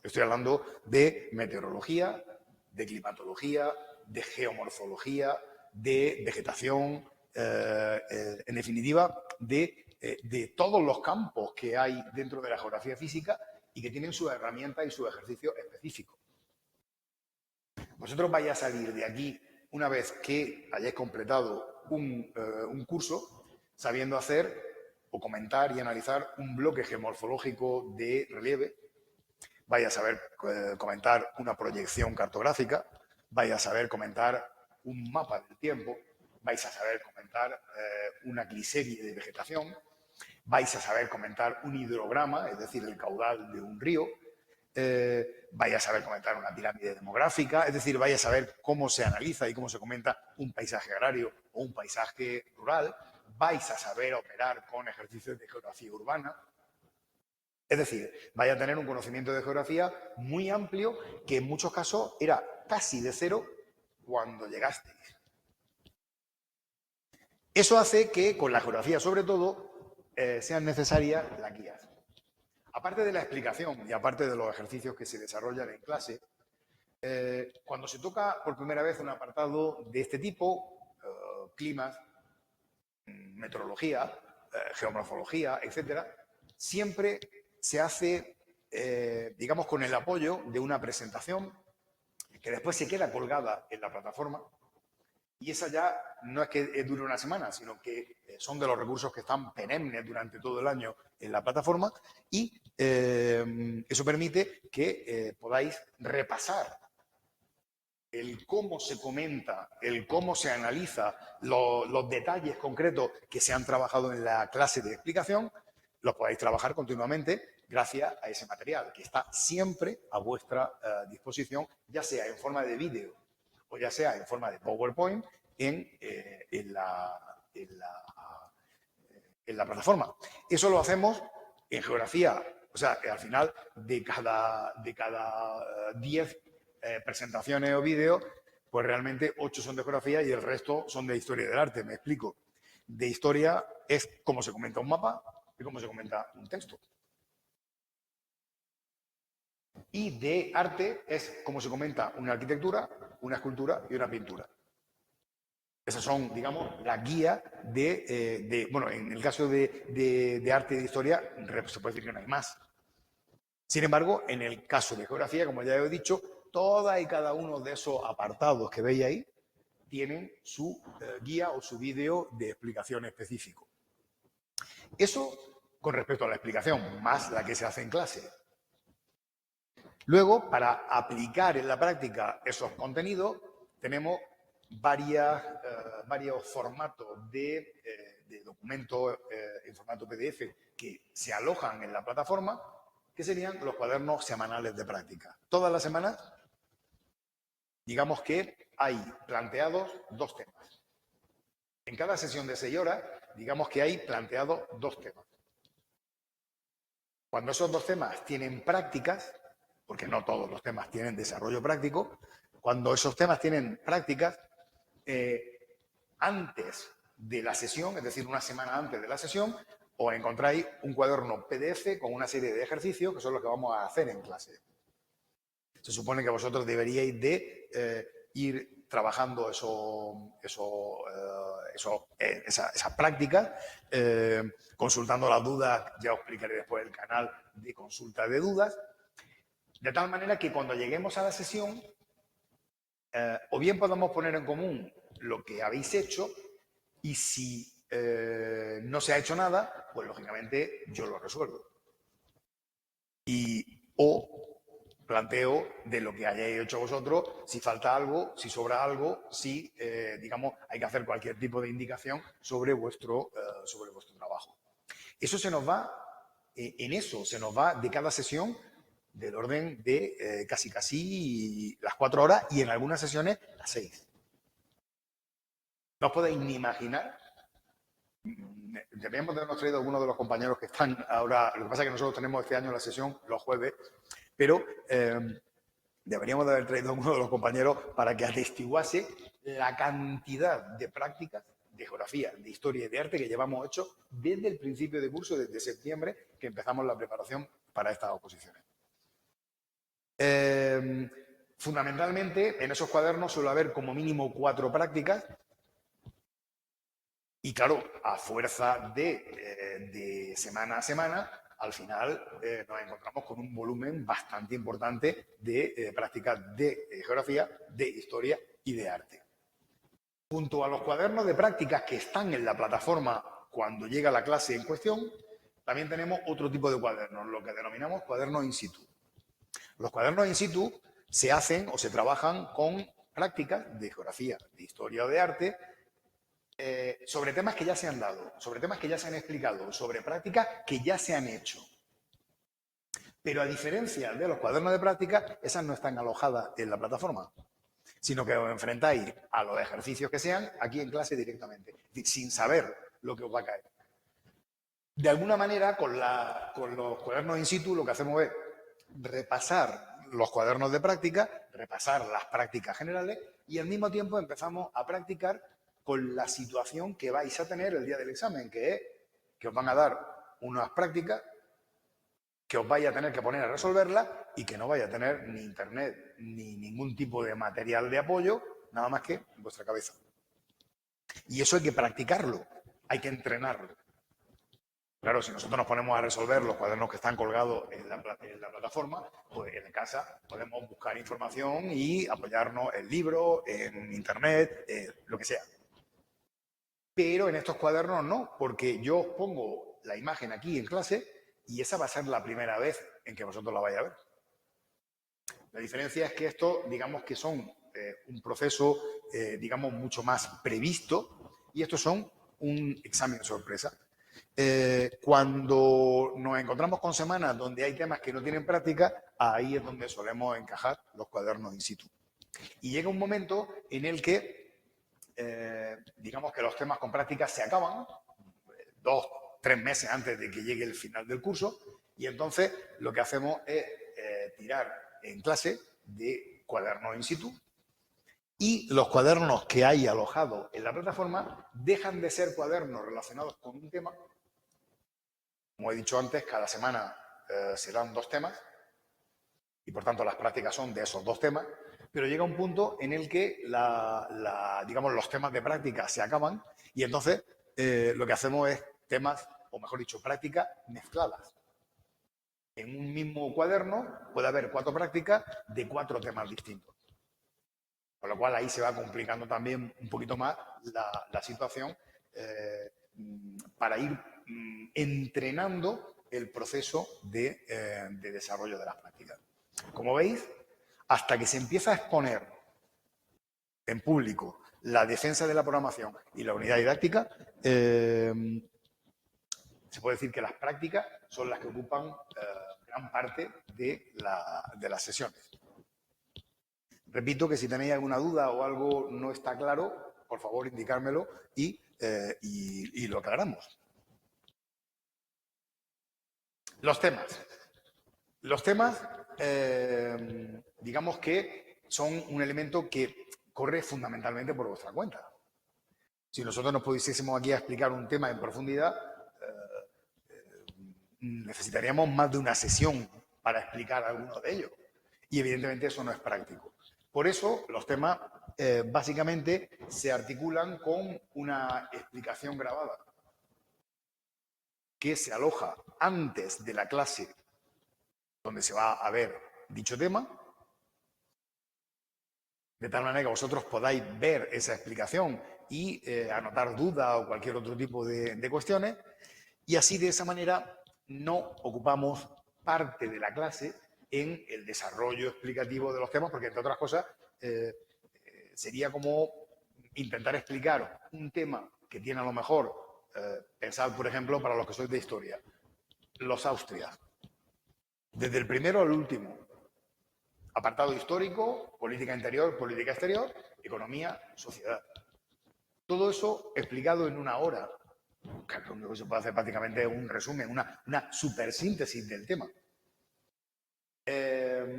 Estoy hablando de meteorología, de climatología, de geomorfología, de vegetación, en definitiva, de todos los campos que hay dentro de la geografía física y que tienen sus herramientas y sus ejercicios específicos. Vosotros vais a salir de aquí una vez que hayáis completado un curso sabiendo hacer o comentar y analizar un bloque geomorfológico de relieve, vais a saber comentar una proyección cartográfica, vais a saber comentar un mapa del tiempo, vais a saber comentar una cliserie de vegetación, vais a saber comentar un hidrograma, es decir, el caudal de un río, vais a saber comentar una pirámide demográfica, es decir, vais a saber cómo se analiza y cómo se comenta un paisaje agrario o un paisaje rural, vais a saber operar con ejercicios de geografía urbana. Es decir, vais a tener un conocimiento de geografía muy amplio que en muchos casos era casi de cero cuando llegasteis. Eso hace que con la geografía, sobre todo, sean necesarias las guías. Aparte de la explicación y aparte de los ejercicios que se desarrollan en clase, cuando se toca por primera vez un apartado de este tipo, climas, meteorología, geomorfología, etcétera, siempre se hace, digamos, con el apoyo de una presentación que después se queda colgada en la plataforma. Y esa ya no es que dure una semana, sino que son de los recursos que están perennes durante todo el año en la plataforma y eso permite que podáis repasar el cómo se comenta, el cómo se analiza, los detalles concretos que se han trabajado en la clase de explicación los podáis trabajar continuamente gracias a ese material que está siempre a vuestra disposición, ya sea en forma de vídeo o ya sea en forma de PowerPoint en la plataforma. Eso lo hacemos en geografía. O sea, que al final de cada 10 presentaciones o vídeos, pues realmente 8 son de geografía y el resto son de historia del arte. Me explico. De historia es cómo se comenta un mapa y cómo se comenta un texto. Y de arte es cómo se comenta una arquitectura, una escultura y una pintura. Esas son, digamos, la guía bueno, en el caso de arte y de historia, se puede decir que no hay más. Sin embargo, en el caso de geografía, como ya he dicho, todas y cada uno de esos apartados que veis ahí tienen su guía o su vídeo de explicación específico. Eso con respecto a la explicación, más la que se hace en clase. Luego, para aplicar en la práctica esos contenidos, tenemos varios formatos de documentos en formato PDF que se alojan en la plataforma, que serían los cuadernos semanales de práctica. Todas las semanas, digamos que hay planteados 2 temas. En cada sesión de 6 horas, digamos que hay planteados 2 temas. Cuando esos 2 temas tienen prácticas, porque no todos los temas tienen desarrollo práctico, cuando esos temas tienen prácticas, antes de la sesión, es decir, una semana antes de la sesión, os encontráis un cuaderno PDF con una serie de ejercicios que son los que vamos a hacer en clase. Se supone que vosotros deberíais de ir trabajando esas prácticas, consultando las dudas, ya os explicaré después el canal de consulta de dudas, de tal manera que cuando lleguemos a la sesión, o bien podamos poner en común lo que habéis hecho y si no se ha hecho nada, pues lógicamente yo lo resuelvo. O planteo de lo que hayáis hecho vosotros, si falta algo, si sobra algo, si, digamos, hay que hacer cualquier tipo de indicación sobre vuestro trabajo. Eso se nos va, en eso se nos va de cada sesión del orden de casi las 4 horas y en algunas sesiones las 6. No os podéis ni imaginar. Deberíamos de habernos traído algunos de los compañeros que están ahora. Lo que pasa es que nosotros tenemos este año la sesión los jueves, pero deberíamos de haber traído a algunos de los compañeros para que atestiguase la cantidad de prácticas de geografía, de historia y de arte que llevamos hecho desde el principio de curso, desde septiembre, que empezamos la preparación para estas oposiciones. Fundamentalmente, en esos cuadernos suele haber como mínimo 4 prácticas y, claro, a fuerza de semana a semana, al final nos encontramos con un volumen bastante importante de prácticas de geografía, de historia y de arte. Junto a los cuadernos de prácticas que están en la plataforma cuando llega la clase en cuestión, también tenemos otro tipo de cuadernos, lo que denominamos cuadernos in situ. Los cuadernos in situ se hacen o se trabajan con prácticas de geografía, de historia o de arte, sobre temas que ya se han dado, sobre temas que ya se han explicado, sobre prácticas que ya se han hecho. Pero a diferencia de los cuadernos de práctica, esas no están alojadas en la plataforma, sino que os enfrentáis a los ejercicios que sean aquí en clase directamente, sin saber lo que os va a caer. De alguna manera, con los cuadernos in situ, lo que hacemos es repasar los cuadernos de práctica, repasar las prácticas generales y al mismo tiempo empezamos a practicar con la situación que vais a tener el día del examen, que es que os van a dar unas prácticas que os vais a tener que poner a resolverlas y que no vais a tener ni internet ni ningún tipo de material de apoyo, nada más que en vuestra cabeza. Y eso hay que practicarlo, hay que entrenarlo. Claro, si nosotros nos ponemos a resolver los cuadernos que están colgados en la plataforma, pues en casa podemos buscar información y apoyarnos en libros, en internet, lo que sea. Pero en estos cuadernos no, porque yo os pongo la imagen aquí en clase y esa va a ser la primera vez en que vosotros la vais a ver. La diferencia es que estos, digamos que son un proceso, digamos, mucho más previsto y estos son un examen sorpresa. Cuando nos encontramos con semanas donde hay temas que no tienen práctica, ahí es donde solemos encajar los cuadernos in situ. Y llega un momento en el que, digamos que los temas con práctica se acaban, 2, 3 meses antes de que llegue el final del curso, y entonces lo que hacemos es tirar en clase de cuadernos in situ, y los cuadernos que hay alojados en la plataforma dejan de ser cuadernos relacionados con un tema. Como he dicho antes, cada semana serán 2 temas y por tanto las prácticas son de esos 2 temas, pero llega un punto en el que digamos, los temas de práctica se acaban y entonces lo que hacemos es temas, o mejor dicho, prácticas mezcladas. En un mismo cuaderno puede haber 4 prácticas de 4 temas distintos. Con lo cual ahí se va complicando también un poquito más la situación para ir entrenando el proceso de desarrollo de las prácticas. Como veis, hasta que se empieza a exponer en público la defensa de la programación y la unidad didáctica, se puede decir que las prácticas son las que ocupan gran parte de las sesiones. Repito que si tenéis alguna duda o algo no está claro, por favor indicármelo y lo aclaramos. Los temas. Los temas, digamos que son un elemento que corre fundamentalmente por vuestra cuenta. Si nosotros nos pudiésemos aquí a explicar un tema en profundidad, necesitaríamos más de una sesión para explicar alguno de ellos. Y evidentemente eso no es práctico. Por eso los temas básicamente se articulan con una explicación grabada que se aloja antes de la clase donde se va a ver dicho tema, de tal manera que vosotros podáis ver esa explicación y anotar dudas o cualquier otro tipo de cuestiones, y así de esa manera no ocupamos parte de la clase en el desarrollo explicativo de los temas, porque entre otras cosas sería como intentar explicar un tema que tiene a lo mejor, pensad por ejemplo para los que sois de historia, los Austrias, desde el primero al último, apartado histórico, política interior, política exterior, economía, sociedad. Todo eso explicado en una hora. Lo que se puede hacer prácticamente un resumen, una supersíntesis del tema.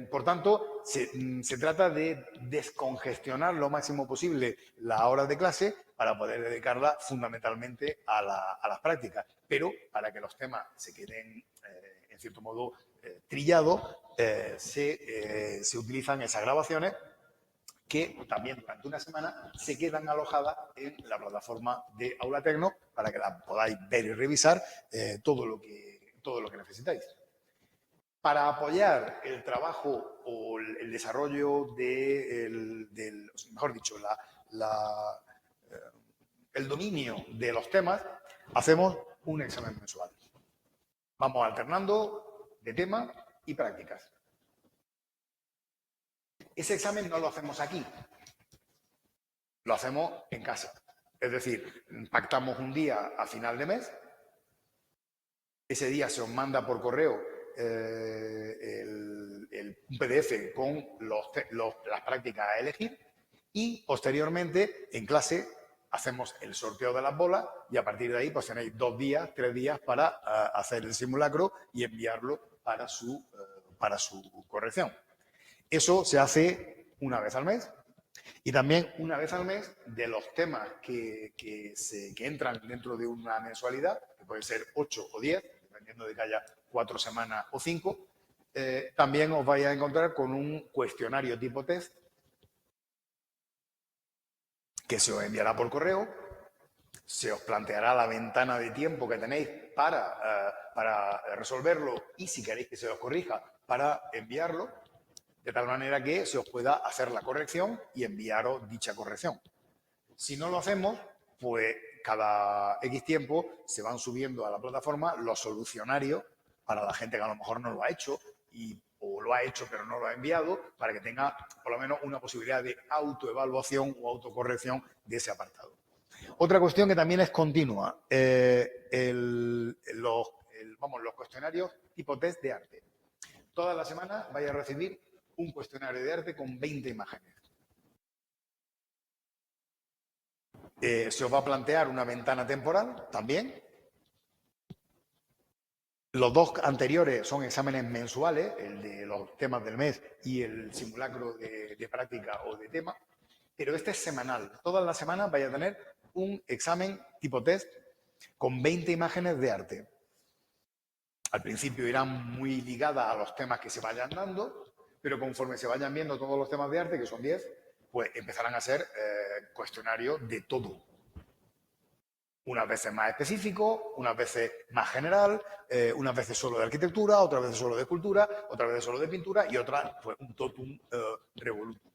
Por tanto, se trata de descongestionar lo máximo posible la hora de clase para poder dedicarla fundamentalmente a las prácticas. Pero para que los temas se queden, en cierto modo, trillados, se utilizan esas grabaciones que también durante una semana se quedan alojadas en la plataforma de Aula Tecno para que las podáis ver y revisar todo lo que necesitáis. Para apoyar el trabajo o el desarrollo mejor dicho, el dominio de los temas, hacemos un examen mensual. Vamos alternando de tema y prácticas. Ese examen no lo hacemos aquí, lo hacemos en casa. Es decir, pactamos un día a final de mes, ese día se os manda por correo un PDF con las prácticas a elegir y posteriormente en clase hacemos el sorteo de las bolas y a partir de ahí pues tenéis 2 días, 3 días para hacer el simulacro y enviarlo para su corrección. Eso se hace una vez al mes y también una vez al mes de los temas que entran dentro de una mensualidad, que pueden ser 8 o 10, dependiendo de que haya 4 semanas o 5, también os vais a encontrar con un cuestionario tipo test que se os enviará por correo, se os planteará la ventana de tiempo que tenéis para resolverlo y si queréis que se os corrija, para enviarlo, de tal manera que se os pueda hacer la corrección y enviaros dicha corrección. Si no lo hacemos, pues cada X tiempo se van subiendo a la plataforma los solucionarios para la gente que a lo mejor no lo ha hecho o lo ha hecho pero no lo ha enviado, para que tenga por lo menos una posibilidad de autoevaluación o autocorrección de ese apartado. Otra cuestión que también es continua, los cuestionarios tipo test de arte. Toda la semana vais a recibir un cuestionario de arte con 20 imágenes. Se os va a plantear una ventana temporal también. Los dos anteriores son exámenes mensuales, el de los temas del mes y el simulacro de práctica o de tema, pero este es semanal. Todas las semanas vais a tener un examen tipo test con 20 imágenes de arte. Al principio irán muy ligadas a los temas que se vayan dando, pero conforme se vayan viendo todos los temas de arte, que son 10, pues empezarán a ser cuestionarios de todo. Unas veces más específico, unas veces más general, unas veces solo de arquitectura, otras veces solo de escultura, otras veces solo de pintura y otras, pues, un totum revolutum.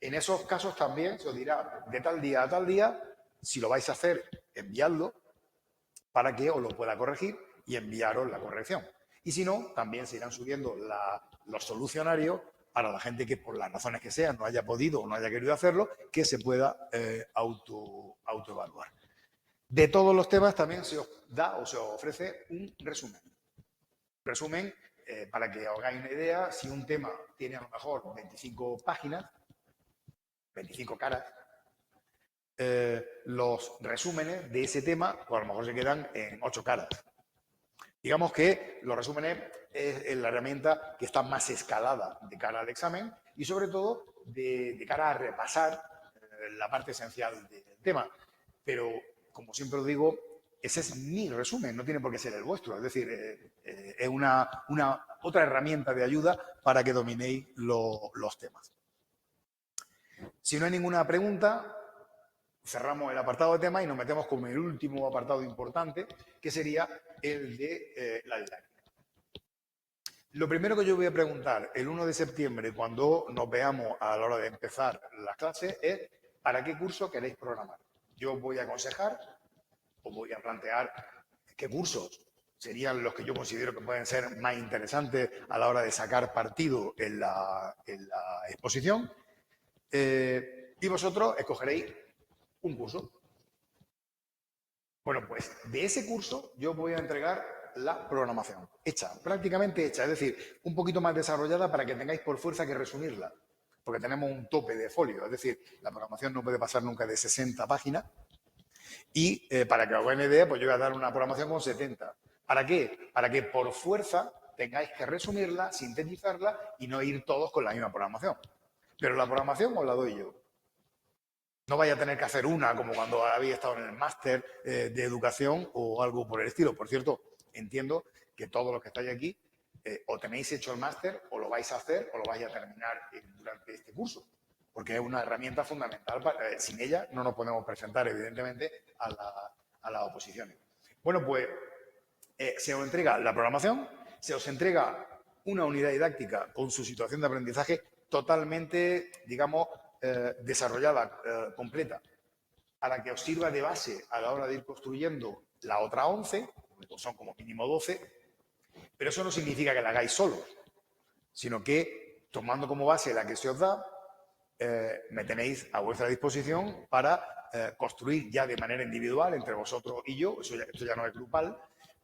En esos casos también se os dirá de tal día a tal día, si lo vais a hacer, enviadlo para que os lo pueda corregir y enviaros la corrección. Y si no, también se irán subiendo los solucionarios para la gente que por las razones que sean no haya podido o no haya querido hacerlo, que se pueda autoevaluar. De todos los temas también se os da o se os ofrece un resumen. Resumen, para que os hagáis una idea, si un tema tiene a lo mejor 25 páginas, 25 caras, los resúmenes de ese tema, pues a lo mejor se quedan en 8 caras. Digamos que los resúmenes es la herramienta que está más escalada de cara al examen y sobre todo de cara a repasar la parte esencial del tema. Pero, como siempre os digo, ese es mi resumen, no tiene por qué ser el vuestro. Es decir, es una otra herramienta de ayuda para que dominéis los temas. Si no hay ninguna pregunta, cerramos el apartado de temas y nos metemos con el último apartado importante, que sería el de la didáctica. Lo primero que yo voy a preguntar el 1 de septiembre, cuando nos veamos a la hora de empezar las clases, es ¿para qué curso queréis programar? Yo os voy a aconsejar, os voy a plantear qué cursos serían los que yo considero que pueden ser más interesantes a la hora de sacar partido en la exposición. Y vosotros escogeréis un curso. Bueno, pues de ese curso yo voy a entregar la programación, hecha, prácticamente hecha, es decir, un poquito más desarrollada para que tengáis por fuerza que resumirla, porque tenemos un tope de folio, es decir, la programación no puede pasar nunca de 60 páginas y para que os hagáis una idea, pues yo voy a dar una programación con 70. ¿Para qué? Para que por fuerza tengáis que resumirla, sintetizarla y no ir todos con la misma programación. Pero la programación os la doy yo. No vaya a tener que hacer una como cuando había estado en el máster de educación o algo por el estilo. Por cierto, entiendo que todos los que estáis aquí o tenéis hecho el máster o lo vais a hacer o lo vais a terminar durante este curso, porque es una herramienta fundamental. Sin ella no nos podemos presentar, evidentemente, a las oposiciones. Bueno, pues se os entrega la programación, se os entrega una unidad didáctica con su situación de aprendizaje totalmente, digamos, desarrollada, completa, para que os sirva de base a la hora de ir construyendo la otra 11, pues son como mínimo 12, pero eso no significa que la hagáis solos, sino que tomando como base la que se os da, me tenéis a vuestra disposición para construir ya de manera individual entre vosotros y yo, esto ya no es grupal,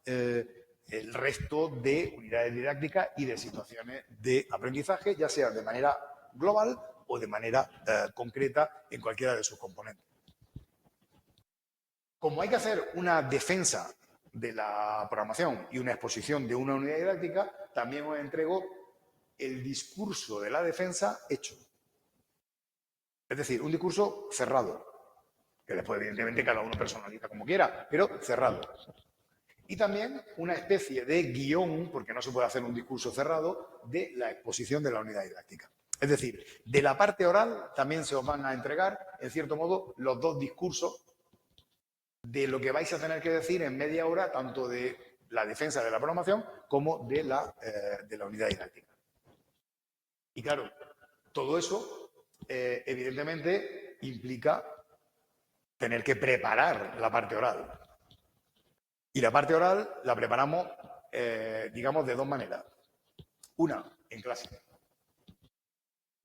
el resto de unidades didácticas y de situaciones de aprendizaje, ya sea de manera global o de manera concreta en cualquiera de sus componentes. Como hay que hacer una defensa de la programación y una exposición de una unidad didáctica, también os entrego el discurso de la defensa hecho. Es decir, un discurso cerrado, que después evidentemente cada uno personaliza como quiera, pero cerrado. Y también una especie de guión, porque no se puede hacer un discurso cerrado, de la exposición de la unidad didáctica. Es decir, de la parte oral también se os van a entregar, en cierto modo, los dos discursos de lo que vais a tener que decir en media hora, tanto de la defensa de la programación como de la unidad didáctica. Y claro, todo eso, evidentemente, implica tener que preparar la parte oral. Y la parte oral la preparamos, digamos, de dos maneras. Una, en clase.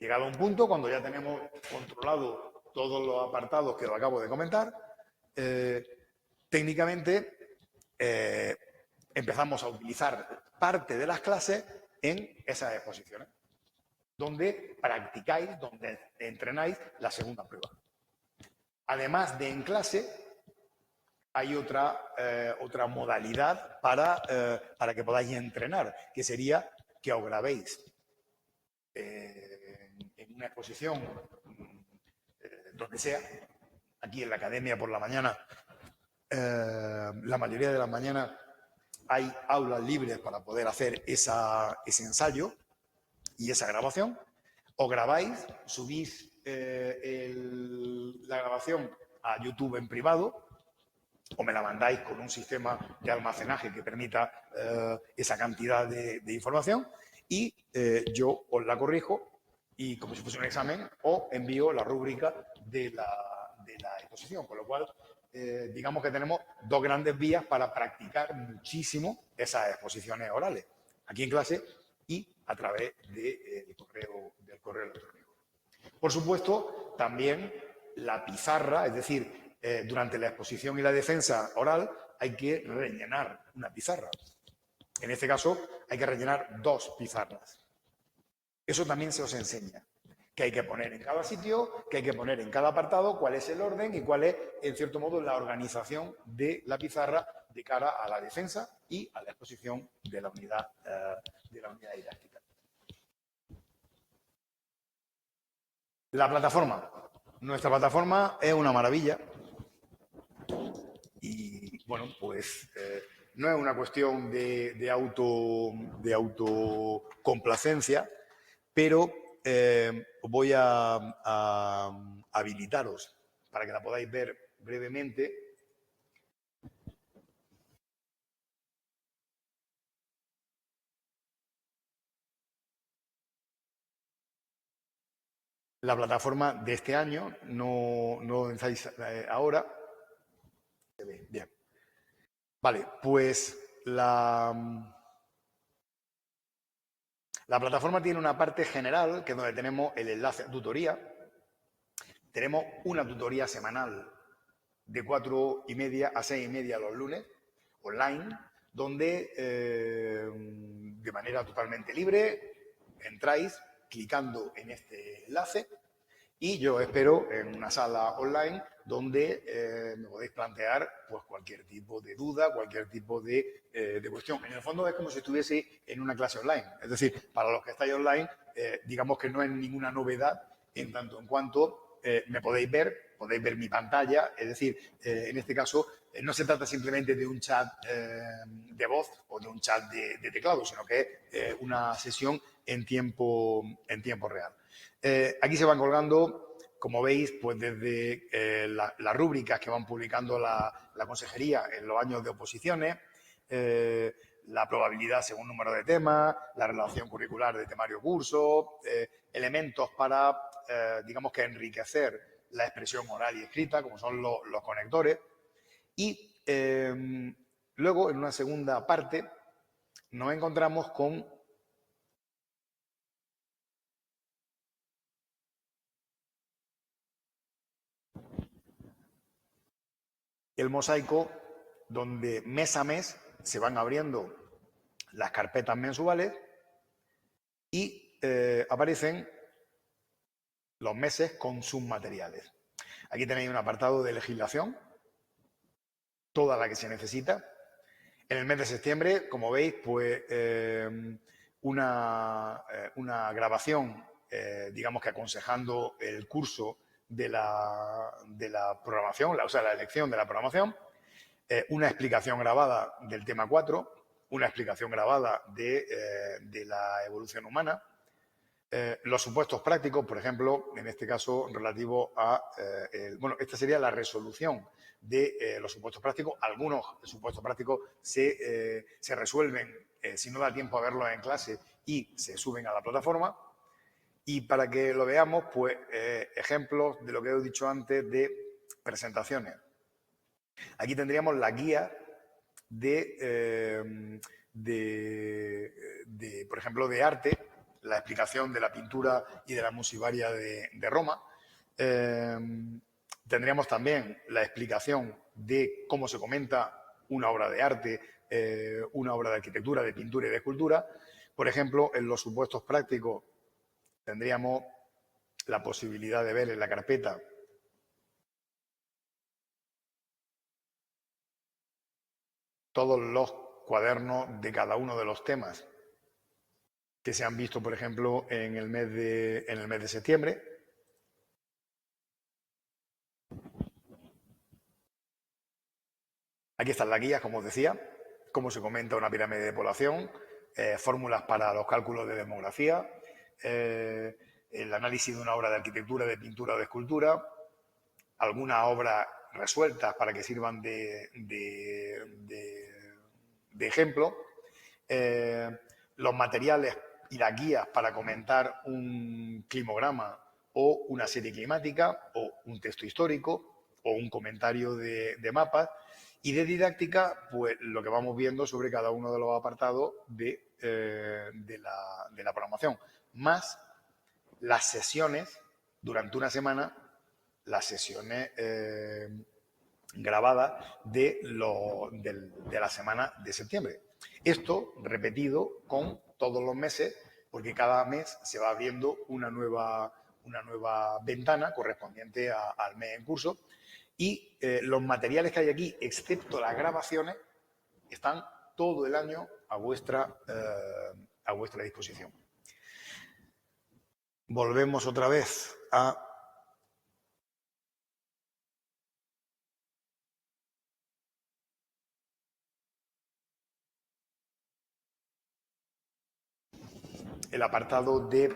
Llegado a un punto, cuando ya tenemos controlado todos los apartados que os acabo de comentar, técnicamente empezamos a utilizar parte de las clases en esas exposiciones, donde practicáis, donde entrenáis la segunda prueba. Además de en clase, hay otra modalidad para que podáis entrenar, que sería que os grabéis en una exposición, donde sea. Aquí en la academia por la mañana, la mayoría de las mañanas hay aulas libres para poder hacer ese ensayo y esa grabación. Os grabáis, subís la grabación a YouTube en privado, o me la mandáis con un sistema de almacenaje que permita esa cantidad de información, y yo os la corrijo y, como si fuese un examen, os envío la rúbrica de la exposición, con lo cual digamos que tenemos dos grandes vías para practicar muchísimo esas exposiciones orales, aquí en clase y a través del correo electrónico. Por supuesto, también la pizarra, es decir, durante la exposición y la defensa oral hay que rellenar una pizarra. En este caso, hay que rellenar 2 pizarras. Eso también se os enseña, que hay que poner en cada sitio, que hay que poner en cada apartado cuál es el orden y cuál es, en cierto modo, la organización de la pizarra de cara a la defensa y a la exposición de la unidad didáctica. La plataforma. Nuestra plataforma es una maravilla y, bueno, pues no es una cuestión de autocomplacencia, pero voy a habilitaros para que la podáis ver brevemente. La plataforma de este año, no lanzáis ahora. Se ve, bien. Vale, pues la plataforma tiene una parte general, que es donde tenemos el enlace a tutoría. Tenemos una tutoría semanal de 4:30 a 6:30 los lunes, online, donde de manera totalmente libre entráis clicando en este enlace y yo espero en una sala online donde me podéis plantear pues cualquier tipo de duda, cualquier tipo de cuestión. En el fondo es como si estuviese en una clase online. Es decir, para los que estáis online, digamos que no es ninguna novedad en tanto en cuanto me podéis ver mi pantalla. Es decir, en este caso no se trata simplemente de un chat de voz o de un chat de teclado, sino que es una sesión en tiempo real. Aquí se van colgando, como veis, pues desde las rúbricas que van publicando la consejería en los años de oposiciones, la probabilidad según número de temas, la relación curricular de temario curso, elementos para, digamos que enriquecer la expresión oral y escrita, como son los conectores. Y luego, en una segunda parte, nos encontramos con el mosaico, donde mes a mes se van abriendo las carpetas mensuales y aparecen los meses con sus materiales. Aquí tenéis un apartado de legislación, toda la que se necesita. En el mes de septiembre, como veis, pues una grabación, digamos que aconsejando el curso de la programación, o sea, la elección de la programación, una explicación grabada del tema 4, una explicación grabada de la evolución humana, los supuestos prácticos, por ejemplo, en este caso relativo a, bueno, esta sería la resolución de los supuestos prácticos. Algunos supuestos prácticos se resuelven si no da tiempo a verlos en clase y se suben a la plataforma. Y para que lo veamos, pues ejemplos de lo que he dicho antes de presentaciones. Aquí tendríamos la guía por ejemplo, de arte, la explicación de la pintura y de la musivaria de Roma. Tendríamos también la explicación de cómo se comenta una obra de arte, una obra de arquitectura, de pintura y de escultura. Por ejemplo, en los supuestos prácticos tendríamos la posibilidad de ver en la carpeta todos los cuadernos de cada uno de los temas que se han visto, por ejemplo, en el mes de septiembre. Aquí están las guías, como os decía, cómo se comenta una pirámide de población, fórmulas para los cálculos de demografía, el análisis de una obra de arquitectura, de pintura o de escultura, algunas obras resueltas para que sirvan de ejemplo, los materiales y las guías para comentar un climograma o una serie climática o un texto histórico o un comentario de mapas. Y de didáctica, pues lo que vamos viendo sobre cada uno de los apartados de la programación, más las sesiones durante una semana, las sesiones grabadas de la semana de septiembre. Esto repetido con todos los meses, porque cada mes se va abriendo una nueva ventana correspondiente al mes en curso. Y los materiales que hay aquí, excepto las grabaciones, están todo el año a vuestra disposición. Volvemos otra vez a el apartado de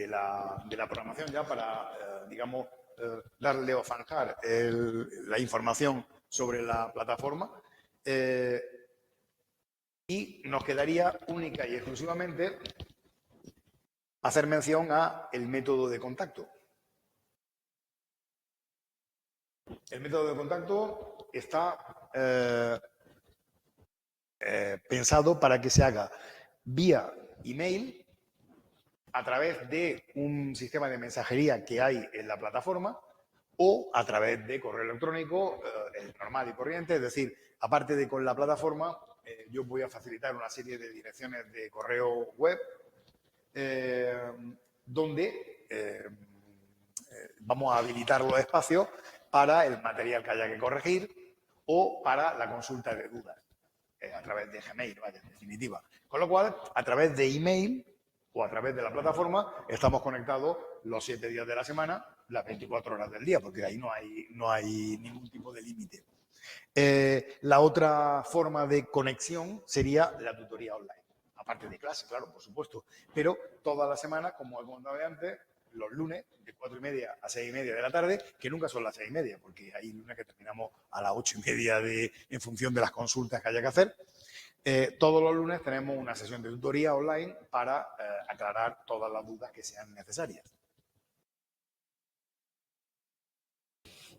la programación, ya para, digamos, darle o zanjar la información sobre la plataforma. Y nos quedaría única y exclusivamente hacer mención a el método de contacto. El método de contacto está pensado para que se haga vía email, a través de un sistema de mensajería que hay en la plataforma o a través de correo electrónico normal y corriente. Es decir, aparte de con la plataforma, yo voy a facilitar una serie de direcciones de correo web donde vamos a habilitar los espacios para el material que haya que corregir o para la consulta de dudas a través de Gmail, vaya, en definitiva. Con lo cual, a través de email o a través de la plataforma, estamos conectados los 7 días de la semana, las 24 horas del día, porque ahí no hay ningún tipo de límite. La otra forma de conexión sería la tutoría online, aparte de clase, claro, por supuesto, pero toda la semana, como he comentado antes, los lunes de 4:30 a 6:30 de la tarde, que nunca son las 6:30, porque hay lunes que terminamos a las 8:30 en función de las consultas que haya que hacer. Todos los lunes tenemos una sesión de tutoría online para aclarar todas las dudas que sean necesarias.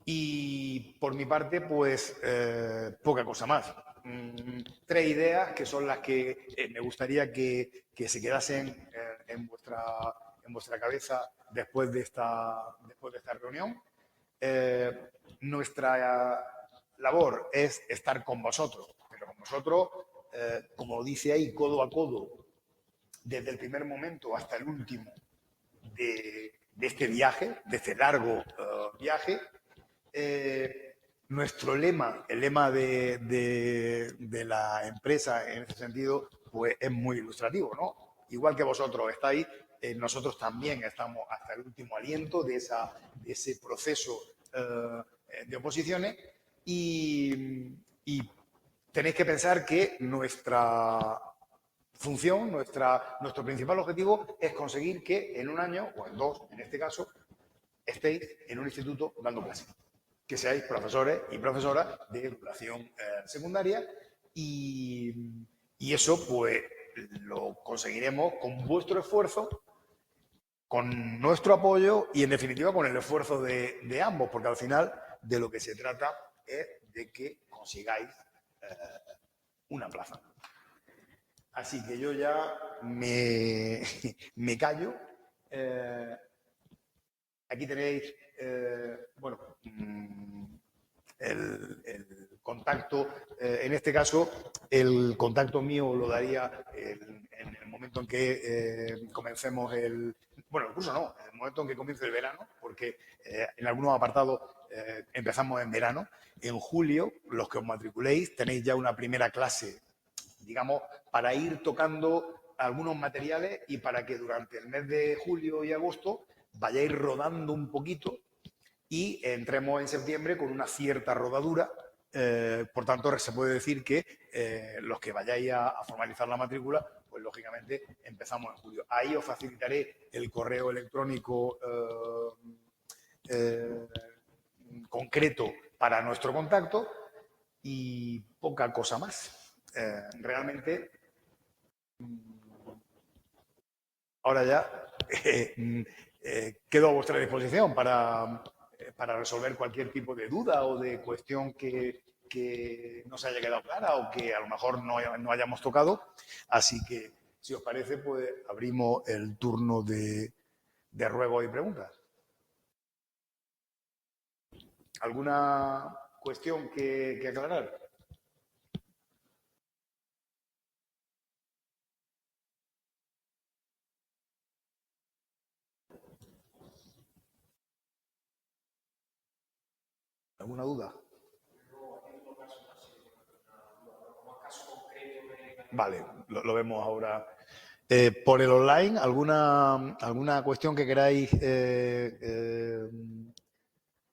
Y por mi parte, pues poca cosa más. 3 ideas que son las que me gustaría que se quedasen en vuestra cabeza después de esta reunión. Nuestra labor es estar con vosotros, pero con vosotros, como dice ahí, codo a codo, desde el primer momento hasta el último de este viaje, de este largo viaje. Nuestro lema, el lema de la empresa en este sentido, pues es muy ilustrativo, ¿no? Igual que vosotros estáis, nosotros también estamos hasta el último aliento de ese proceso de oposiciones y tenéis que pensar que nuestra función, nuestro principal objetivo es conseguir que en un año, o en 2, en este caso, estéis en un instituto dando clases, que seáis profesores y profesoras de educación secundaria y eso pues lo conseguiremos con vuestro esfuerzo, con nuestro apoyo y en definitiva con el esfuerzo de ambos, porque al final de lo que se trata es de que consigáis una plaza. Así que yo ya me callo. Aquí tenéis, bueno, el contacto, en este caso, el contacto mío lo daría en el momento en que comencemos bueno, el curso no, en el momento en que comience el verano, porque en algunos apartados empezamos en verano. En julio, los que os matriculéis, tenéis ya una primera clase, digamos, para ir tocando algunos materiales y para que durante el mes de julio y agosto vayáis rodando un poquito y entremos en septiembre con una cierta rodadura. Por tanto, se puede decir que los que vayáis a formalizar la matrícula, pues lógicamente empezamos en julio. Ahí os facilitaré el correo electrónico concreto para nuestro contacto y poca cosa más. Realmente, ahora ya quedo a vuestra disposición para resolver cualquier tipo de duda o de cuestión que no se haya quedado clara o que a lo mejor no hayamos tocado. Así que, si os parece, pues abrimos el turno de ruegos y preguntas. ¿Alguna cuestión que aclarar? ¿Alguna duda? Vale, lo vemos ahora. Por el online, ¿alguna cuestión que queráis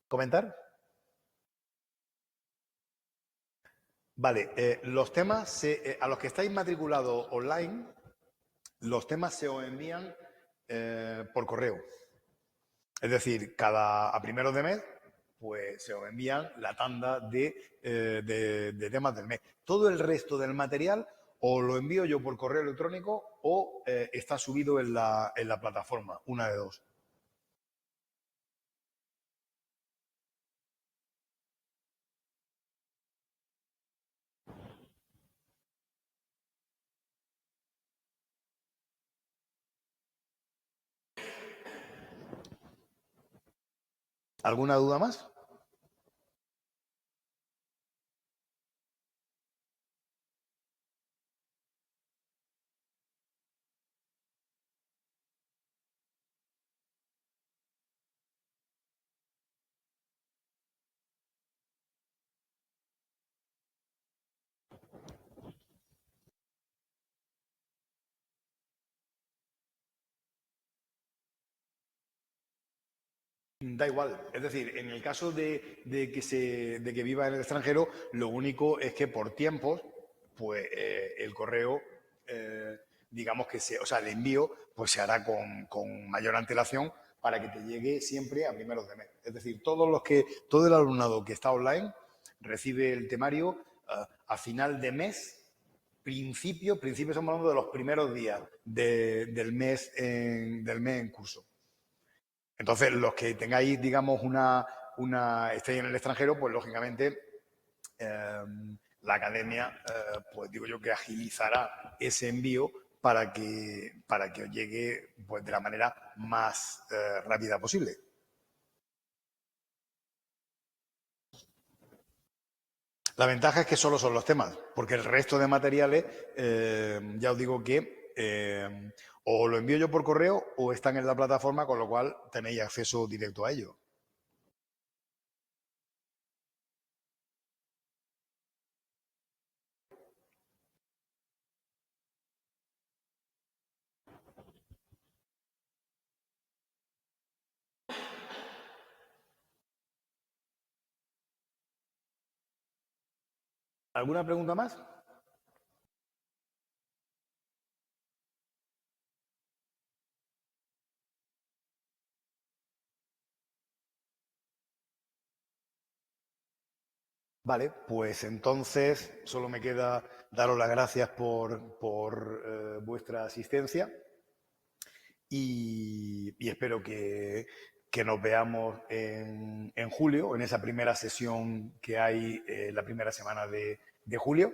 comentar? Vale, los temas, a los que estáis matriculados online, los temas se os envían por correo. Es decir, a primeros de mes, pues se os envían la tanda de temas del mes. Todo el resto del material o lo envío yo por correo electrónico o está subido en la plataforma, una de dos. ¿Alguna duda más? Da igual. Es decir, en el caso de que viva en el extranjero, lo único es que por tiempos, pues el correo, digamos que o sea, el envío, pues se hará con mayor antelación para que te llegue siempre a primeros de mes. Es decir, todo el alumnado que está online recibe el temario a final de mes. Principio estamos hablando de los primeros días del mes en curso. Entonces, los que tengáis, digamos, estéis en el extranjero, pues lógicamente la academia, pues digo yo que agilizará ese envío para que os llegue pues, de la manera más rápida posible. La ventaja es que solo son los temas, porque el resto de materiales, ya os digo que o lo envío yo por correo o están en la plataforma, con lo cual tenéis acceso directo a ello. ¿Alguna pregunta más? Vale, pues entonces solo me queda daros las gracias por vuestra asistencia y espero que nos veamos en julio, en esa primera sesión que hay la primera semana de julio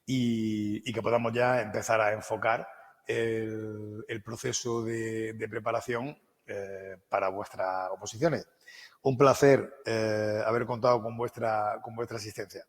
y que podamos ya empezar a enfocar el proceso de preparación para vuestras oposiciones. Un placer haber contado con vuestra asistencia.